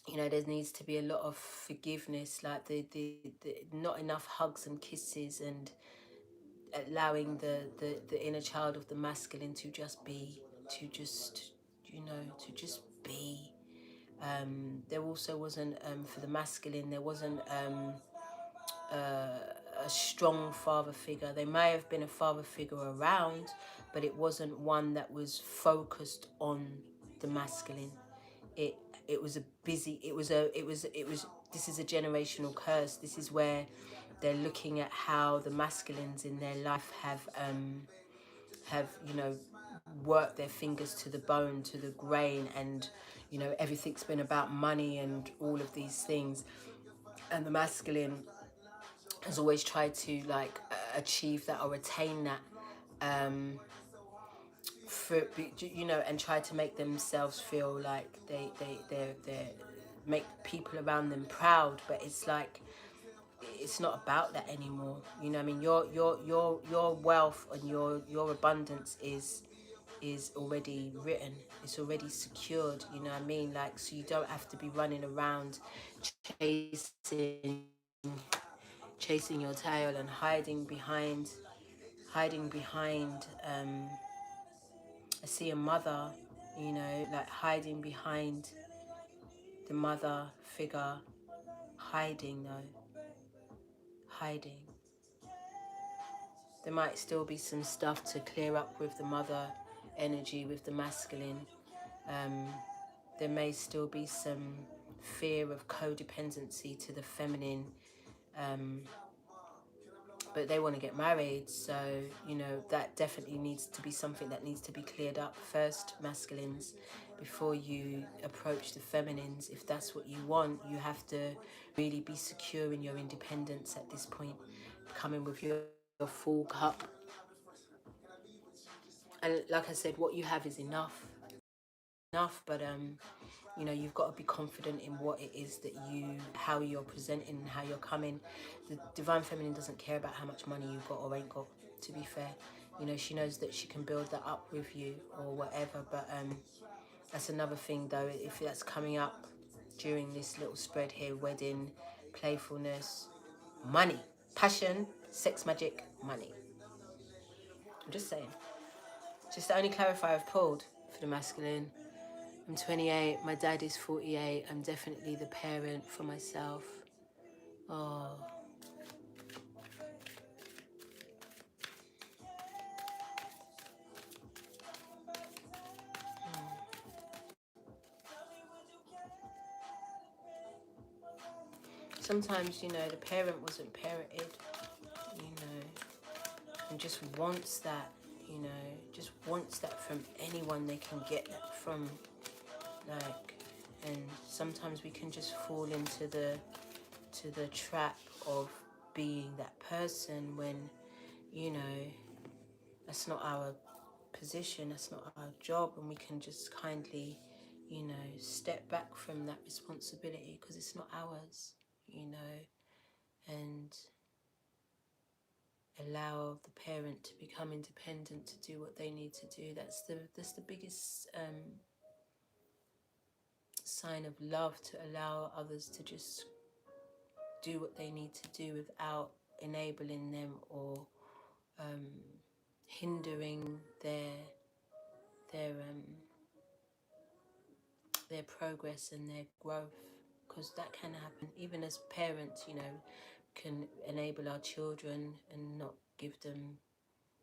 You know, there needs to be a lot of forgiveness, like the not enough hugs and kisses, and allowing the inner child of the masculine to just be, to just, you know, to just be. There also wasn't, for the masculine, there wasn't a strong father figure. There may have been a father figure around, but it wasn't one that was focused on the masculine. It it was a busy, this is a generational curse. This is where they're looking at how the masculines in their life have you know, worked their fingers to the bone, to the grain, and you know, everything's been about money and all of these things, and the masculine has always tried to like achieve that or attain that, for, you know, and try to make themselves feel like they're make people around them proud. But it's like, it's not about that anymore. You know what I mean? Your wealth and your abundance is already written. It's already secured. You know what I mean? Like, so you don't have to be running around chasing your tail and hiding behind. I see a mother, you know, like hiding behind the mother figure, hiding though, hiding. There might still be some stuff to clear up with the mother energy, with the masculine. There may still be some fear of codependency to the feminine, but they want to get married, so you know, that definitely needs to be something that needs to be cleared up first, masculines, before you approach the feminines. If that's what you want, you have to really be secure in your independence at this point, coming with your full cup. And like I said, what you have is enough, but you know, you've got to be confident in what it is that how you're presenting and how you're coming. The divine feminine doesn't care about how much money you've got or ain't got, to be fair. You know, she knows that she can build that up with you or whatever. But that's another thing though, if that's coming up during this little spread here: wedding, playfulness, money, passion, sex, magic, money. I'm just saying. Just the only clarifier I've pulled for the masculine. I'm 28, my dad is 48. I'm definitely the parent for myself. Oh. Sometimes, you know, the parent wasn't parented, you know, and just wants that, you know, just wants that from anyone they can get that from, like, and sometimes we can just fall into the trap of being that person when, you know, that's not our position, that's not our job, and we can just kindly, you know, step back from that responsibility because it's not ours, you know, and allow the parent to become independent, to do what they need to do. That's the biggest sign of love, to allow others to just do what they need to do without enabling them or hindering their progress and their growth, because that can happen. Even as parents, you know, can enable our children and not give them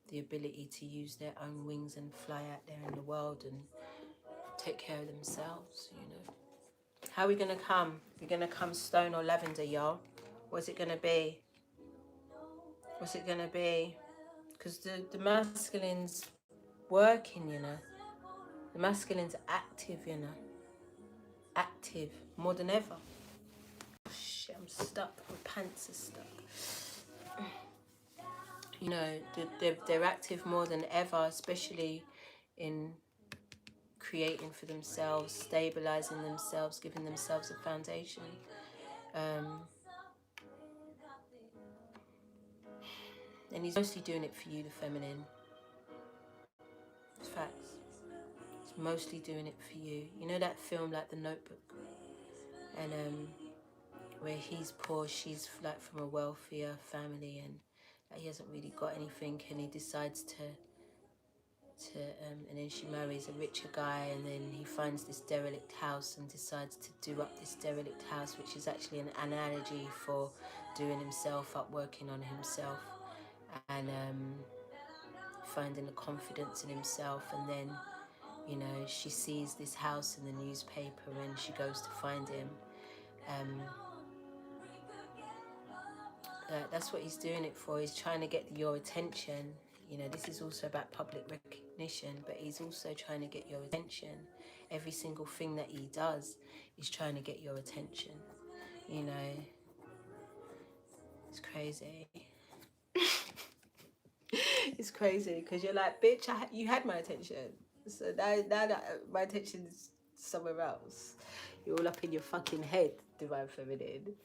the ability to use their own wings and fly out there in the world and take care of themselves, you know. How are we going to come? We're going to come stone or lavender, y'all. What's it going to be? What's it going to be? Because the masculine's working, you know. The masculine's active, you know. Active more than ever. Oh, shit, I'm stuck. My pants are stuck. You know, they're active more than ever, especially in creating for themselves, stabilizing themselves, giving themselves a foundation. And he's mostly doing it for you, the feminine. It's facts. He's mostly doing it for you. You know that film, like The Notebook? And where he's poor, she's like from a wealthier family, and he hasn't really got anything, and he decides to and then she marries a richer guy, and then he finds this derelict house and decides to do up this derelict house, which is actually an analogy for doing himself up, working on himself, and finding the confidence in himself. And then You know, she sees this house in the newspaper and she goes to find him. That's what he's doing it for. He's trying to get your attention. You know, this is also about public recognition, but he's also trying to get your attention. Every single thing that he does is trying to get your attention. You know, it's crazy. It's crazy because you're like, bitch, you had my attention. So now that my attention is somewhere else. You're all up in your fucking head, Divine Feminine.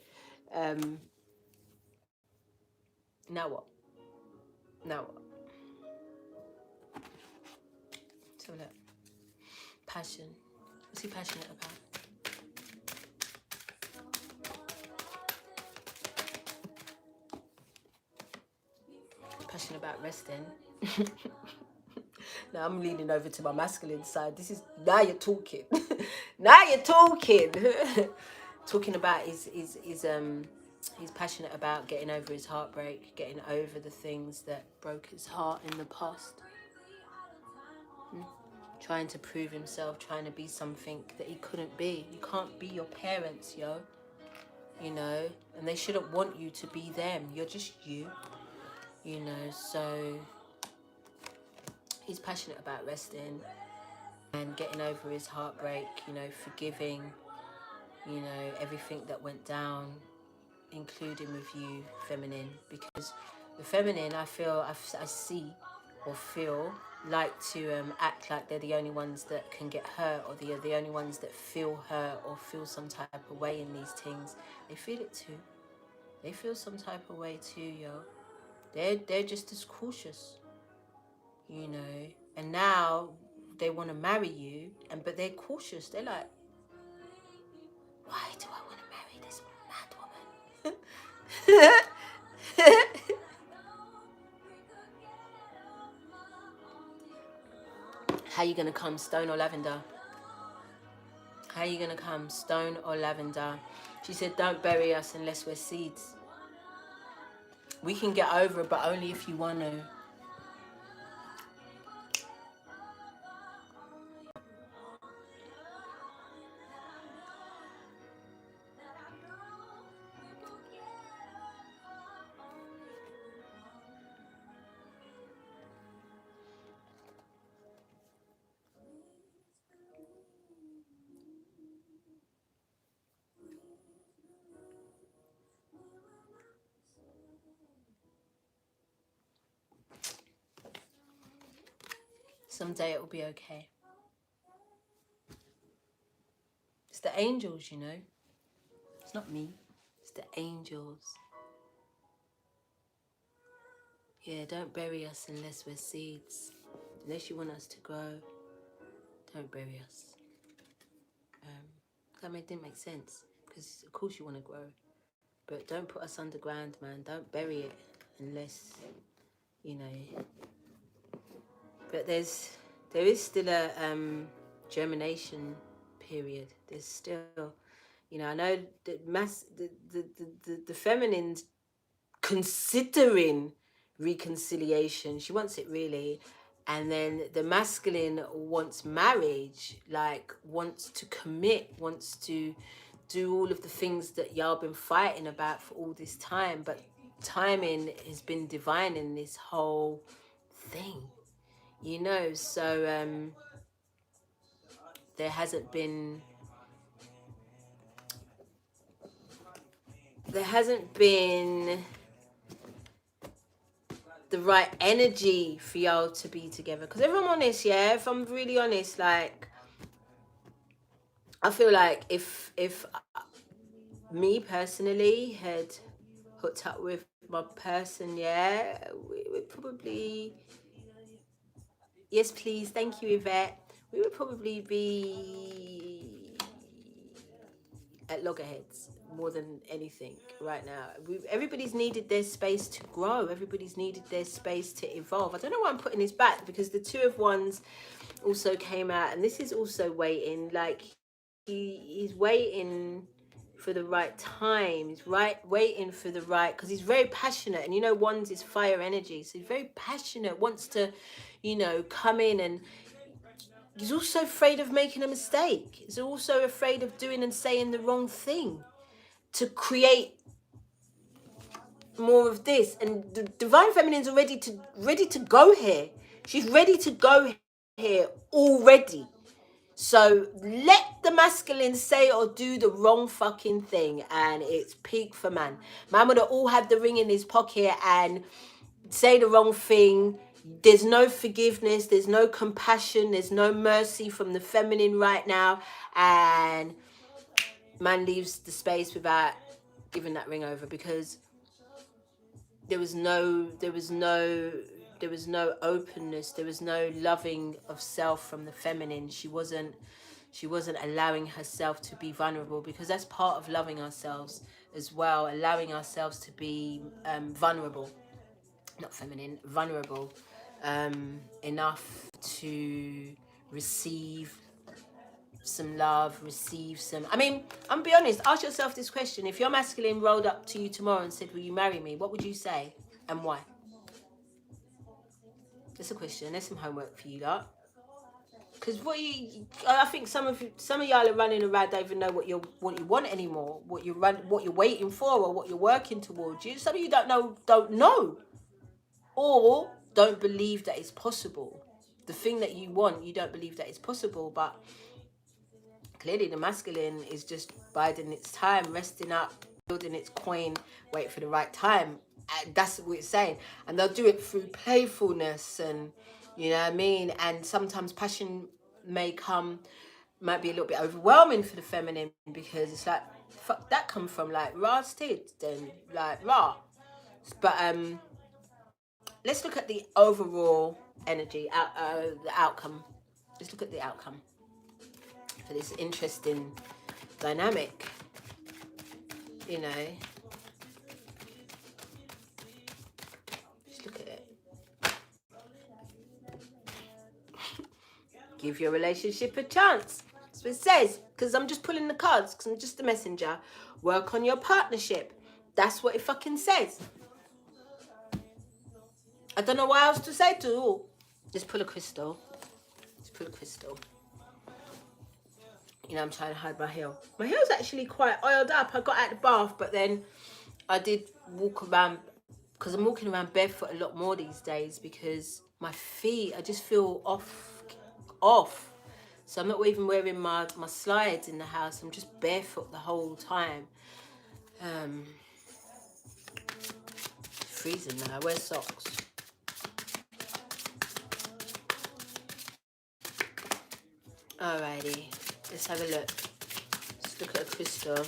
Now what? Now what? So look. Passion. What's he passionate about? Passionate about resting. Now I'm leaning over to my masculine side. This is, now you're talking. Now you're talking. Talking about he's passionate about getting over his heartbreak, getting over the things that broke his heart in the past. Trying to prove himself, trying to be something that he couldn't be. You can't be your parents, yo. You know, and they shouldn't want you to be them. You're just you. You know, so he's passionate about resting and getting over his heartbreak, you know, forgiving, you know, everything that went down, including with you, feminine. Because the feminine, I see or feel like to act like they're the only ones that can get hurt, or they're the only ones that feel hurt or feel some type of way in these things. They feel it too. They feel some type of way too, yo. They're just as cautious, you know. And now they want to marry you, but they're cautious. They're like, why do I want to marry this mad woman? How you gonna come, stone or lavender? How you gonna come, stone or lavender? She said, don't bury us unless we're seeds. We can get over it, but only if you want to. Someday it will be okay. It's the angels, you know. It's not me. It's the angels. Yeah, don't bury us unless we're seeds. Unless you want us to grow, don't bury us. That didn't make sense. Because of course you want to grow. But don't put us underground, man. Don't bury it unless, you know. But there is still a germination period. There's still, you know, I know that the feminine's considering reconciliation. She wants it really. And then the masculine wants marriage, like wants to commit, wants to do all of the things that y'all been fighting about for all this time. But timing has been divine in this whole thing. You know, so there hasn't been the right energy for y'all to be together. Because if I'm honest, yeah, if I'm really honest, like, I feel like if me personally had hooked up with my person, yeah, we would probably... Yes, please. Thank you, Yvette. We would probably be at loggerheads more than anything right now. Everybody's needed their space to grow. Everybody's needed their space to evolve. I don't know why I'm putting this back, because the Two of Wands also came out, and this is also waiting. Like, he's waiting for the right time. He's waiting for the right, because he's very passionate, and you know, Wands is fire energy, so he's very passionate, wants to, you know, come in and he's also afraid of making a mistake. He's also afraid of doing and saying the wrong thing to create more of this. And the divine feminine's ready to go here. She's ready to go here already. So let the masculine say or do the wrong fucking thing, and it's peak for man. Man would have all had the ring in his pocket and say the wrong thing. There's no forgiveness, there's no compassion, there's no mercy from the feminine right now, and man leaves the space without giving that ring over, because there was no openness, there was no loving of self from the feminine. She wasn't allowing herself to be vulnerable, because that's part of loving ourselves as well, allowing ourselves to be vulnerable, not feminine, vulnerable, enough to receive some love, receive some, I mean, I'm be honest, ask yourself this question. If your masculine rolled up to you tomorrow and said, will you marry me? What would you say and why? That's a question. There's some homework for you lot. Because I think some of y'all are running around, don't even know what you want anymore, what you're waiting for, or what you're working towards. Some of you don't know, or don't believe that it's possible. The thing that you want, you don't believe that it's possible. But clearly, the masculine is just biding its time, resting up, building its coin, wait for the right time. That's what it's saying, and they'll do it through playfulness and. You know what I mean? And sometimes passion might be a little bit overwhelming for the feminine, because it's like, fuck that come from, like, raw state, then, like, raw. But let's look at the overall energy, the outcome. Let's look at the outcome for this interesting dynamic, you know. Just look at it. Give your relationship a chance. That's what it says. Because I'm just pulling the cards. Because I'm just a messenger. Work on your partnership. That's what it fucking says. I don't know what else to say to you. Just pull a crystal. Just pull a crystal. You know, I'm trying to hide my heel. My heel's actually quite oiled up. I got out of the bath, but then I did walk around. Because I'm walking around barefoot a lot more these days. Because my feet, I just feel off. So I'm not even wearing my slides in the house. I'm just barefoot the whole time. Freezing now. I wear socks. Alrighty, let's have a look. Let's look at a crystal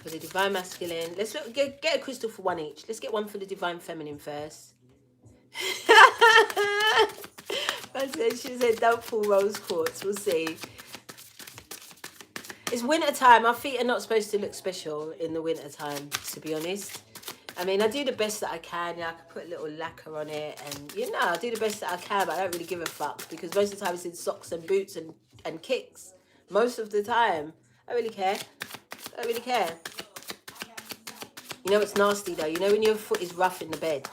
for the divine masculine. Let's look, get a crystal for one each. Let's get one for the divine feminine first. She said don't pull rose quartz. We'll see. It's winter time. Our feet are not supposed to look special in the winter time, to be honest. I mean, I do the best that I can. Yeah, I can put a little lacquer on it, and I do the best that I can, but I don't really give a fuck, because most of the time it's in socks and boots and kicks. Most of the time, I don't really care. I don't really care. You know what's nasty though? You know when your foot is rough in the bed?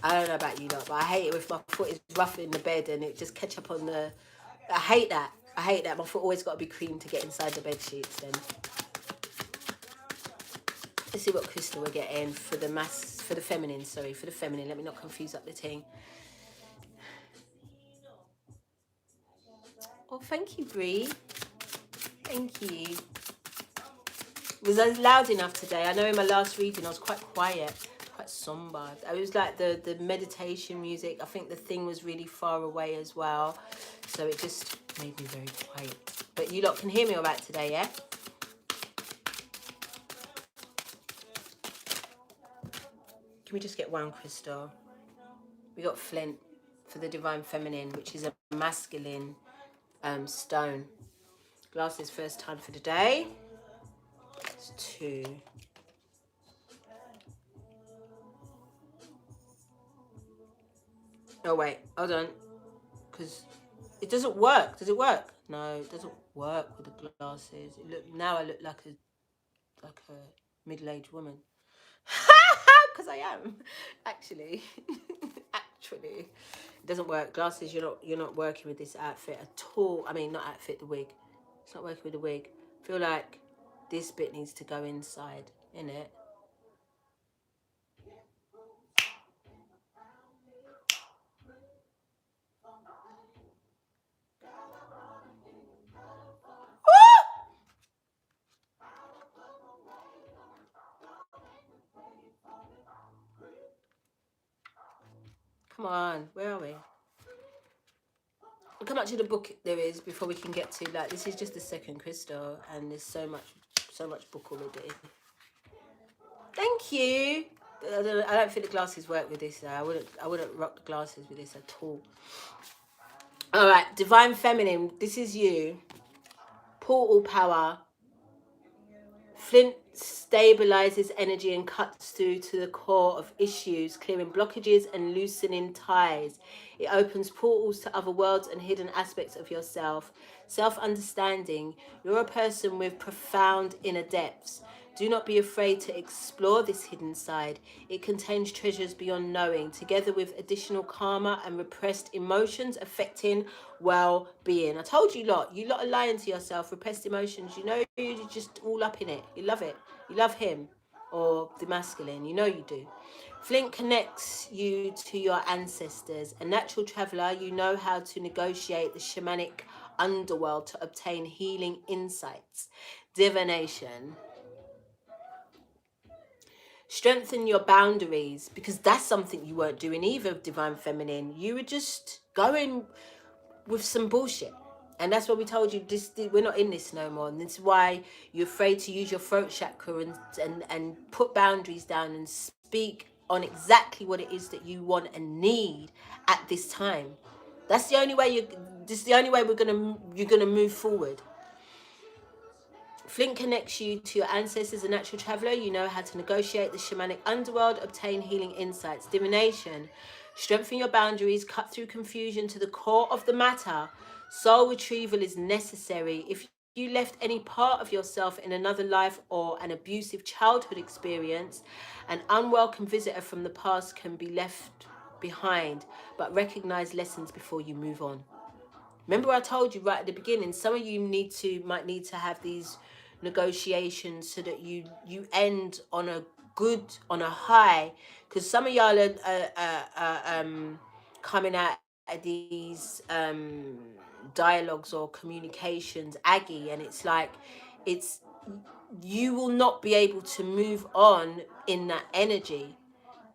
I don't know about you lot, but I hate it if my foot is rough in the bed and it just catch up on the... I hate that. My foot always got to be cream to get inside the bed sheets then. Let's see what crystal we're getting for the feminine. Sorry, for the feminine. Let me not confuse up the thing. Oh, thank you, Bree. Thank you. Was I loud enough today? I know in my last reading I was quite quiet, quite somber. It was like the meditation music. I think the thing was really far away as well, so it just made me very quiet. But you lot can hear me all right today, yeah? Can we just get one crystal? We got flint for the divine feminine, which is a masculine stone. Glasses first time for the day. It's 2. Oh wait, hold on, because it doesn't work. Does it work? No, it doesn't work with the glasses. Now I look like a middle-aged woman. Because I am, actually. Actually. It doesn't work. Glasses, you're not working with this outfit at all. I mean, not outfit, the wig. It's not working with the wig. I feel like this bit needs to go inside, innit? Come on, where are we? Look how much of the book there is before we can get to, like, this is just the second crystal, and there's so much book already. Thank you. I don't think the glasses work with this. I wouldn't rock the glasses with this at all. All right, Divine Feminine. This is you. Portal power. Flint stabilizes energy and cuts through to the core of issues, clearing blockages and loosening ties. It opens portals to other worlds and hidden aspects of yourself. Self-understanding. You're a person with profound inner depths. Do not be afraid to explore this hidden side. It contains treasures beyond knowing, together with additional karma and repressed emotions affecting well-being. I told you lot. You lot are lying to yourself. Repressed emotions. You know you're just all up in it. You love it. You love him or the masculine. You know you do. Flint connects you to your ancestors. A natural traveller, you know how to negotiate the shamanic underworld to obtain healing insights. Divination. Strengthen your boundaries, because that's something you weren't doing either, Divine Feminine. You were just going with some bullshit. And that's what we told you, we're not in this no more. And this is why you're afraid to use your throat chakra and put boundaries down and speak on exactly what it is that you want and need at this time. That's the only way you're gonna move forward. Flint connects you to your ancestors, a natural traveller. You know how to negotiate the shamanic underworld, obtain healing insights. Divination. Strengthen your boundaries, cut through confusion to the core of the matter. Soul retrieval is necessary. If you left any part of yourself in another life or an abusive childhood experience, an unwelcome visitor from the past can be left behind, but recognize lessons before you move on. Remember I told you right at the beginning, some of you might need to have these negotiations so that you end on a high, because some of y'all are coming out of these dialogues or communications aggy, and it's like you will not be able to move on in that energy,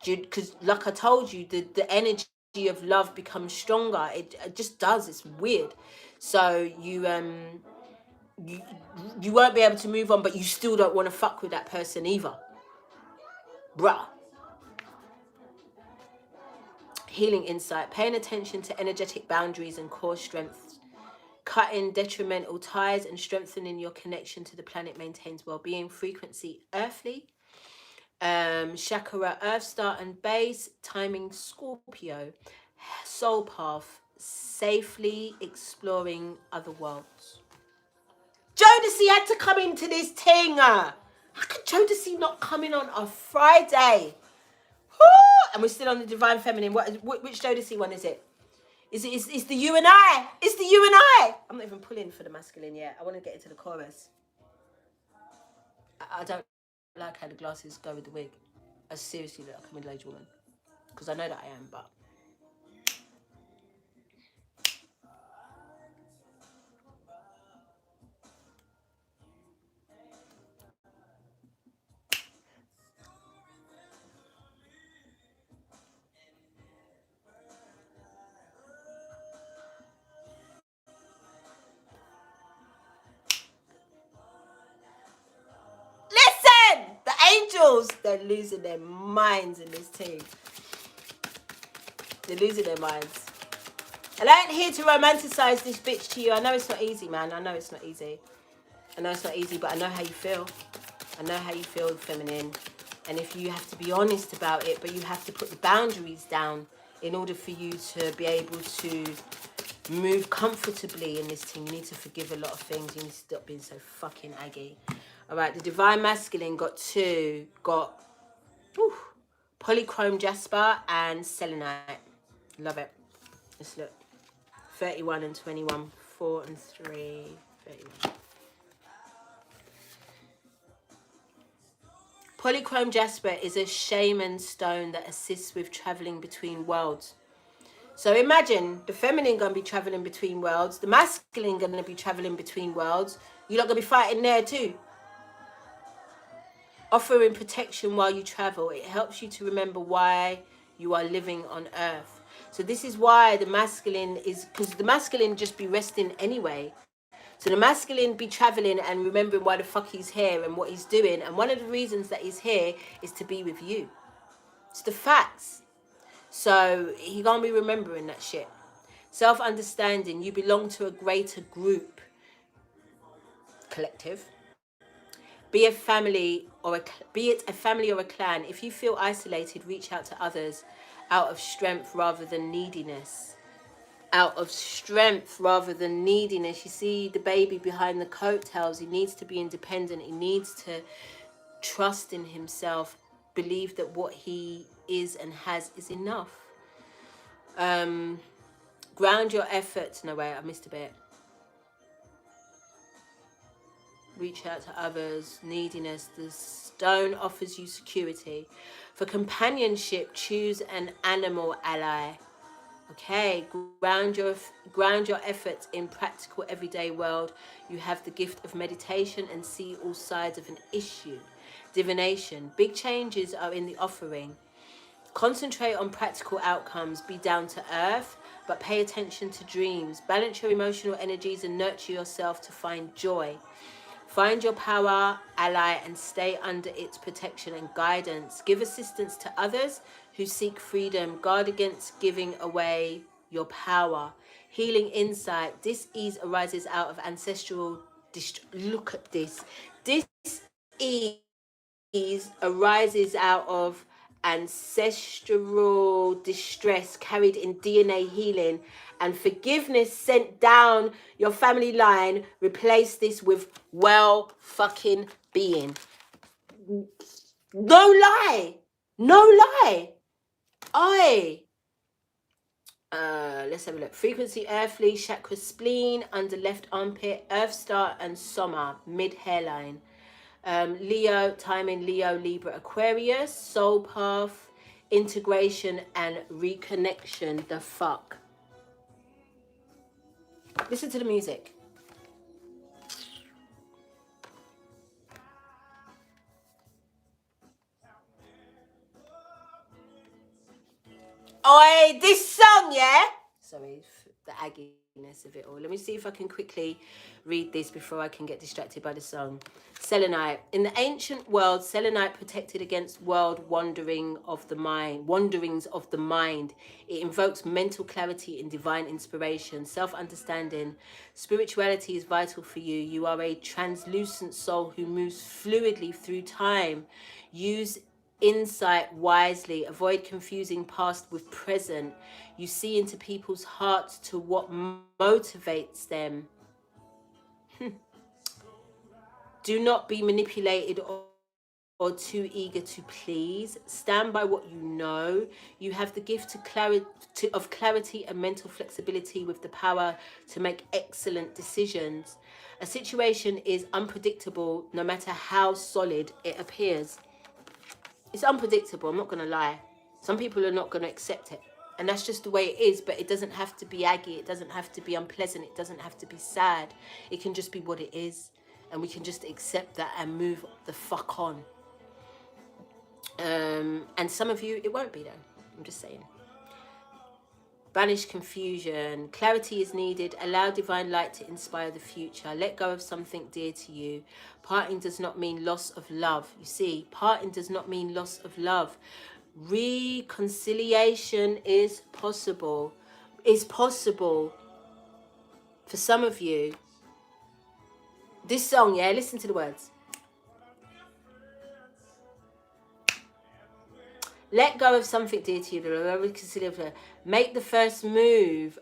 because like I told you, the energy of love becomes stronger. It just does. It's weird. So you won't be able to move on, but you still don't want to fuck with that person either, bruh. Healing insight. Paying attention to energetic boundaries and core strengths. Cutting detrimental ties and strengthening your connection to the planet maintains well-being. Frequency earthly. Chakra earth, start and base. Timing Scorpio. Soul path. Safely exploring other worlds. Jodeci had to come into this thing. How could Jodeci not come in on a Friday? Woo! And we're still on the Divine Feminine. Which Jodeci one is it? It's the you and I. It's the you and I. I'm not even pulling for the masculine yet. I want to get into the chorus. I don't like how the glasses go with the wig. I seriously look like a middle-aged woman. Because I know that I am, but... Listen! The angels! They're losing their minds in this team. They're losing their minds. And I ain't here to romanticize this bitch to you. I know it's not easy, man. I know it's not easy. I know it's not easy, but I know how you feel. I know how you feel, feminine. And if you have to be honest about it, but you have to put the boundaries down in order for you to be able to move comfortably in this thing, you need to forgive a lot of things. You need to stop being so fucking aggy. All right, the Divine Masculine got two. Got polychrome jasper and selenite. Love it. Let's look. 31 and 21. 4 and 3. 31. Polychrome jasper is a shaman stone that assists with traveling between worlds. So imagine the feminine going to be traveling between worlds, the masculine going to be traveling between worlds. You're not going to be fighting there too. Offering protection while you travel. It helps you to remember why you are living on Earth. So this is why the masculine is, because the masculine just be resting anyway. So the masculine be traveling and remembering why the fuck he's here and what he's doing. And one of the reasons that he's here is to be with you. It's the facts. So he gonna be remembering that shit. Self-understanding. You belong to a greater group. Collective. Be it a family or a clan. If you feel isolated, reach out to others out of strength rather than neediness. Out of strength rather than neediness. You see the baby behind the coattails. He needs to be independent. He needs to trust in himself. Believe that what he is and has is enough. Ground your efforts. No, wait, I missed a bit. Reach out to others. Neediness. The stone offers you security. For companionship, choose an animal ally. Okay, ground your efforts in practical everyday world. You have the gift of meditation and see all sides of an issue. Divination. Big changes are in the offering. Concentrate on practical outcomes. Be down to earth, but pay attention to dreams. Balance your emotional energies and nurture yourself to find joy. Find your power ally and stay under its protection and guidance. Give assistance to others who seek freedom. Guard against giving away your power. Healing insight. Dis-ease arises out of ancestral... Look at this. Dis-ease arises out of ancestral distress carried in DNA healing, and forgiveness sent down your family line. Replace this with well fucking being. No lie. No lie. Let's have a look. Frequency earthly, chakra spleen, under left armpit, earth star and soma, mid hairline. Leo, timing Leo, Libra, Aquarius, soul path, integration and reconnection. The fuck. Listen to the music. Oi, this song, yeah? Sorry, the agginess of it all. Let me see if I can quickly read this before I can get distracted by the song. Selenite. In the ancient world, selenite protected against world wanderings of the mind. It invokes mental clarity and divine inspiration, self-understanding. Spirituality is vital for you. You are a translucent soul who moves fluidly through time. Use insight wisely. Avoid confusing past with present. You see into people's hearts to what motivates them. Do not be manipulated or too eager to please. Stand by what you know. You have the gift of clarity and mental flexibility with the power to make excellent decisions. A situation is unpredictable no matter how solid it appears. It's unpredictable, I'm not going to lie. Some people are not going to accept it. And that's just the way it is, but it doesn't have to be aggy. It doesn't have to be unpleasant. It doesn't have to be sad. It can just be what it is. And we can just accept that and move the fuck on. And some of you, it won't be though. I'm just saying. Banish confusion. Clarity is needed. Allow divine light to inspire the future. Let go of something dear to you. Parting does not mean loss of love. You see, parting does not mean loss of love. Reconciliation is possible. Is possible for some of you. This song, yeah, listen to the words. Let go of something dear to you. Make the first move.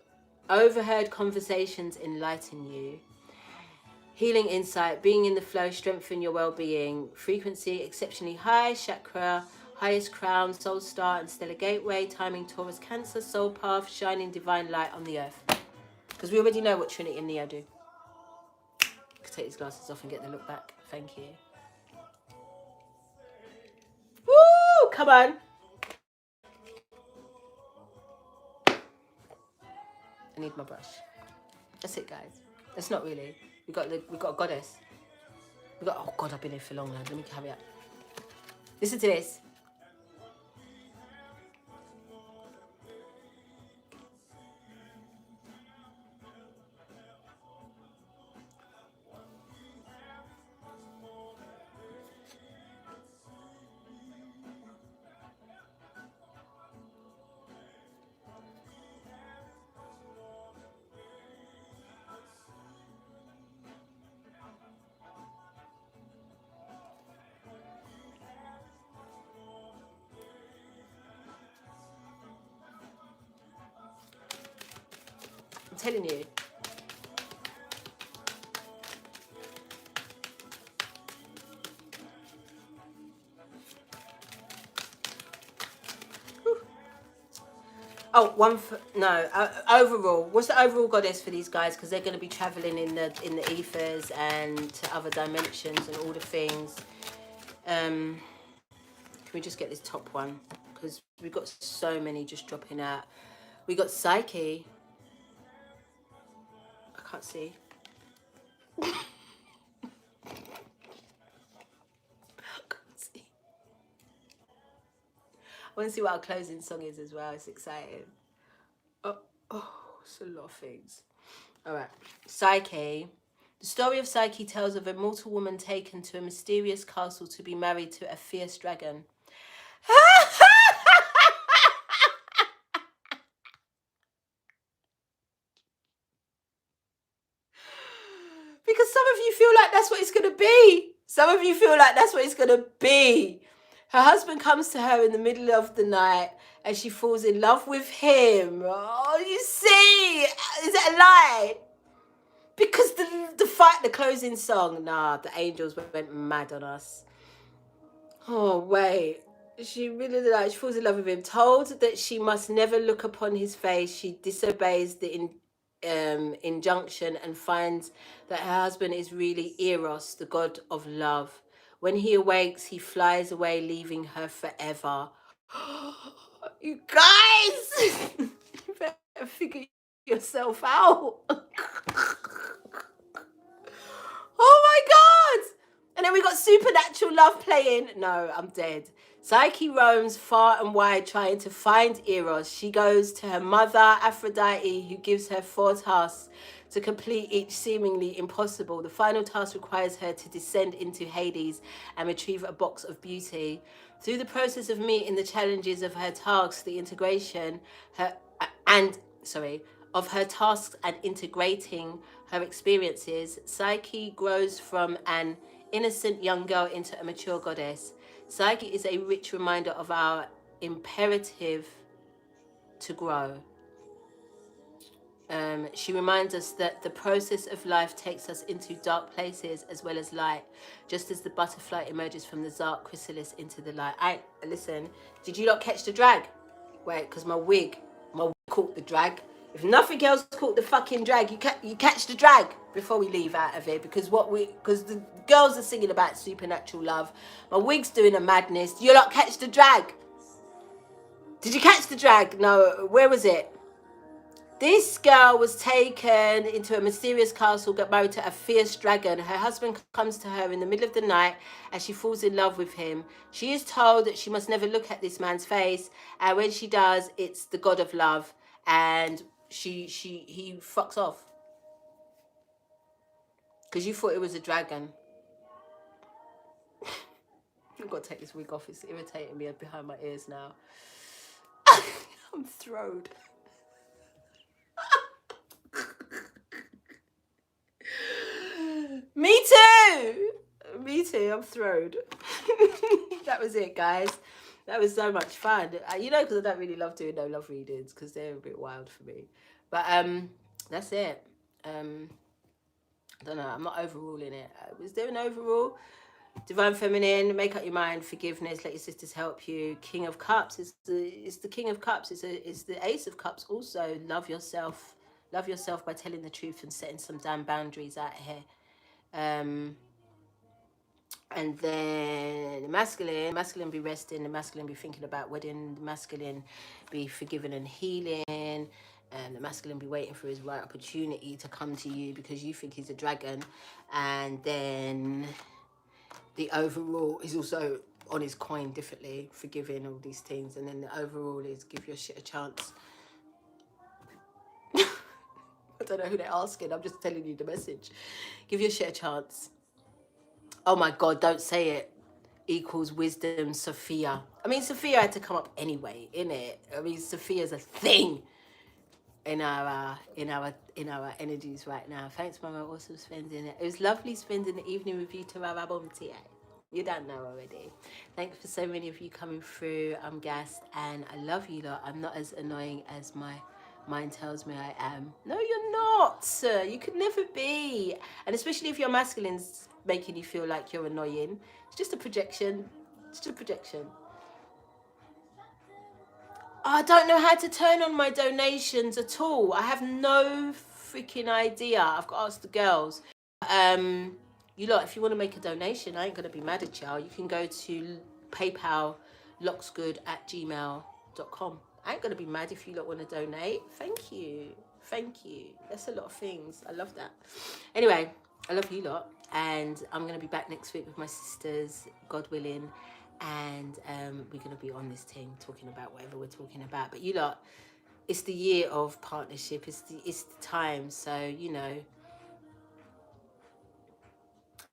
Overheard conversations enlighten you. Healing insight. Being in the flow. Strengthen your well-being. Frequency exceptionally high. Chakra highest crown, soul star and stellar gateway, timing Taurus Cancer, soul path, shining divine light on the earth. Because we already know what Trinity and Neo do. Take these glasses off and get the look back. Thank you. Woo! Come on. I need my brush. That's it, guys. That's not really. We got a goddess. Oh God, I've been here for long now. Let me carry up. Listen to this. I'm telling you. Oh, overall. What's the overall goddess for these guys? Because they're going to be traveling in the ethers and to other dimensions and all the things. Can we just get this top one? Because we've got so many just dropping out. We got Psyche. I can't see. I want to see what our closing song is as well. It's exciting. Oh, it's a lot of things. All right. Psyche. The story of Psyche tells of a mortal woman taken to a mysterious castle to be married to a fierce dragon. Because some of you feel like that's what it's going to be. Some of you feel like that's what it's going to be. Her husband comes to her in the middle of the night and she falls in love with him. Oh, you see? Is that a lie? Because the closing song, nah, the angels went mad on us. Oh, wait. She falls in love with him. Told that she must never look upon his face, she disobeys the injunction and finds that her husband is really Eros, the god of love. When he awakes, he flies away, leaving her forever. You guys! You better figure yourself out. Oh my God! And then we got supernatural love playing. No, I'm dead. Psyche roams far and wide trying to find Eros. She goes to her mother, Aphrodite, who gives her 4 tasks to complete, each seemingly impossible. The final task requires her to descend into Hades and retrieve a box of beauty. Through the process of meeting the challenges of her tasks, of her tasks and integrating her experiences, Psyche grows from an innocent young girl into a mature goddess. Psyche is a rich reminder of our imperative to grow. She reminds us that the process of life takes us into dark places as well as light, just as the butterfly emerges from the dark chrysalis into the light. Listen, did you not catch the drag? Wait, because my wig caught the drag. If nothing else caught the fucking drag, you catch the drag before we leave out of it, because the girls are singing about supernatural love. My wig's doing a madness. Do you not catch the drag? Did you catch the drag? No, where was it? This girl was taken into a mysterious castle, got married to a fierce dragon. Her husband comes to her in the middle of the night as she falls in love with him. She is told that she must never look at this man's face, and when she does, it's the god of love, and he fucks off. Because you thought it was a dragon. I've got to take this wig off. It's irritating me behind my ears now. I'm throwed. Me too, I'm throwed. That was it, guys. That was so much fun. Because I don't really love doing no love readings because they're a bit wild for me. But that's it. I don't know, I'm not overruling it. Was there an overrule? Divine Feminine, make up your mind, forgiveness, let your sisters help you. King of Cups is the King of Cups. It's the Ace of Cups also. Love yourself. Love yourself by telling the truth and setting some damn boundaries out here. And then the masculine be resting, the masculine be thinking about wedding, the masculine be forgiving and healing, and the masculine be waiting for his right opportunity to come to you because you think he's a dragon. And then the overall is also on his coin differently, forgiving all these things. And then the overall is give your shit a chance. I don't know who they're asking, I'm just telling you the message. Give your shit a chance. Oh my God, don't say it. Equals wisdom, Sophia. I mean, Sophia had to come up anyway, innit? I mean, Sophia's a thing in our energies right now. Thanks, Mama. Awesome spending it. It was lovely spending the evening with you to our TA. You don't know already. Thanks for so many of you coming through. I'm gassed and I love you lot. I'm not as annoying as my mind tells me I am. No, you're not. You could never be. And especially if your masculine's making you feel like you're annoying. It's just a projection. It's just a projection. I don't know how to turn on my donations at all. I have no freaking idea. I've got to ask the girls. You lot, if you want to make a donation, I ain't going to be mad at y'all. You can go to PayPal, locksgood@gmail.com. I ain't going to be mad if you lot want to donate. Thank you. Thank you. That's a lot of things. I love that. Anyway, I love you lot. And I'm going to be back next week with my sisters, God willing. And we're going to be on this thing talking about whatever we're talking about. But you lot, it's the year of partnership. It's the time. So, you know,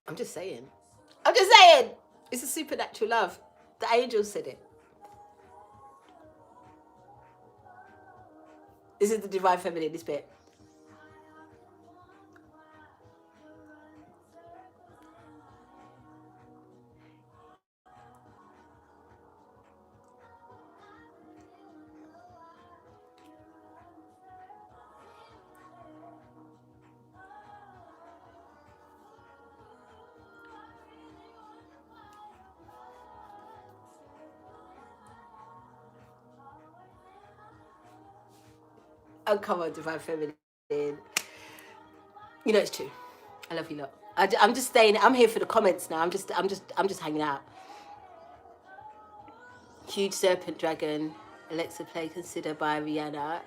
I'm just saying. It's a supernatural love. The angels said it. This is the divine feminine, this bit. Oh, come on, divine feminine. You know it's true. I love you lot. I'm just staying. I'm here for the comments now. I'm just hanging out. Huge serpent dragon. Alexa play consider by Rihanna.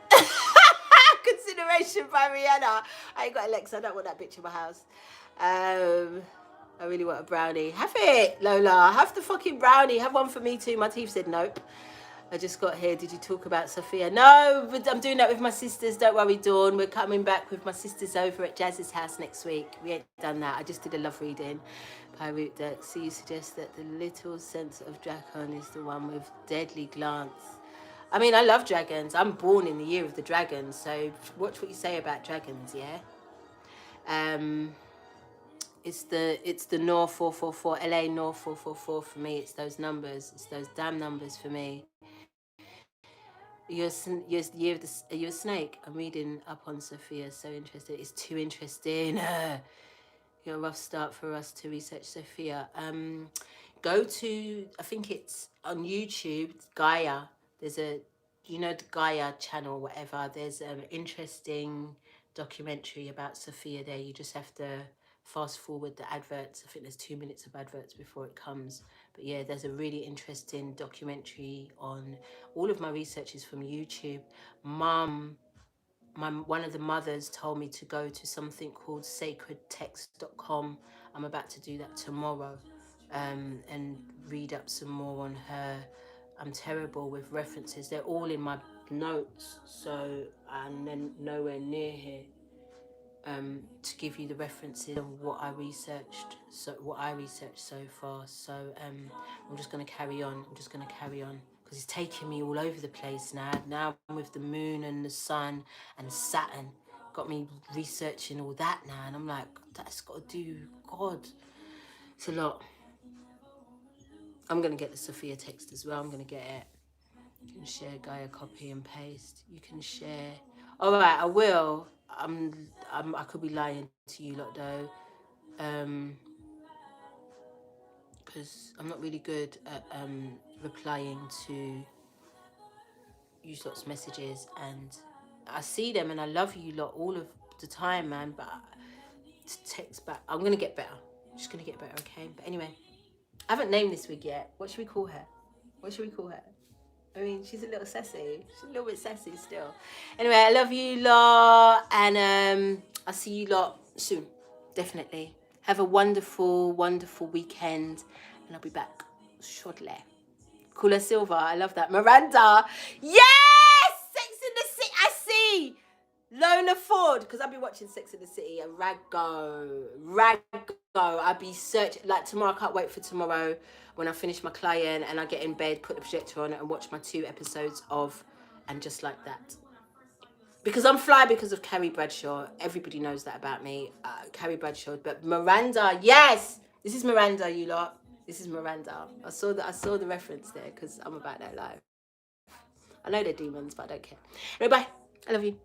Consideration by Rihanna. I ain't got Alexa. I don't want that bitch in my house. I really want a brownie. Have it, Lola. Have the fucking brownie. Have one for me too. My teeth said nope. I just got here. Did you talk about Sophia? No, but I'm doing that with my sisters. Don't worry, Dawn. We're coming back with my sisters over at Jazz's house next week. We ain't done that. I just did a love reading. Pirate Duck. So you suggest that the little sense of dragon is the one with deadly glance. I mean, I love dragons. I'm born in the year of the dragon. So watch what you say about dragons, yeah? It's the NOR 444, LA NOR 444 for me. It's those numbers. It's those damn numbers for me. You're a snake. I'm reading up on Sophia. So interested. It's too interesting. You're a rough start for us to research Sophia. Go to, I think it's on YouTube, Gaia. There's a, you know, the Gaia channel, whatever. There's an interesting documentary about Sophia there. You just have to fast forward the adverts. I think there's 2 minutes of adverts before it comes. But yeah, there's a really interesting documentary on, all of my research is from YouTube. One of the mothers told me to go to something called sacredtext.com. I'm about to do that tomorrow, and read up some more on her. I'm terrible with references. They're all in my notes, so and then nowhere near here. To give you the references of what I researched so far. So I'm just going to carry on. Because it's taking me all over the place now. Now I'm with the moon and the sun and Saturn. Got me researching all that now. And I'm like, that's got to do, God. It's a lot. I'm going to get the Sophia text as well. I'm going to get it. You can share Gaia, copy and paste. You can share. All right, I will. I could be lying to you lot though. because I'm not really good at replying to you lot's messages, and I see them and I love you lot all of the time, man, but to text back, I'm gonna get better. I'm just gonna get better, okay? But anyway, I haven't named this wig yet. What should we call her? What should we call her? I mean, she's a little sassy. She's a little bit sassy still. Anyway, I love you lot, and I'll see you lot soon, definitely. Have a wonderful, wonderful weekend, and I'll be back shortly. Kula Silva, I love that. Miranda, yes! Sex in the City, I see! Lola Ford, because I'll be watching Sex in the City, and Rago. I'll be searching, like tomorrow, I can't wait for tomorrow when I finish my client and I get in bed, put the projector on and watch my 2 episodes of And Just Like That. Because I'm fly because of Carrie Bradshaw. Everybody knows that about me. Carrie Bradshaw. But Miranda, yes! This is Miranda, you lot. This is Miranda. I saw the reference there because I'm about that life. I know they're demons, but I don't care. Anyway, bye. I love you.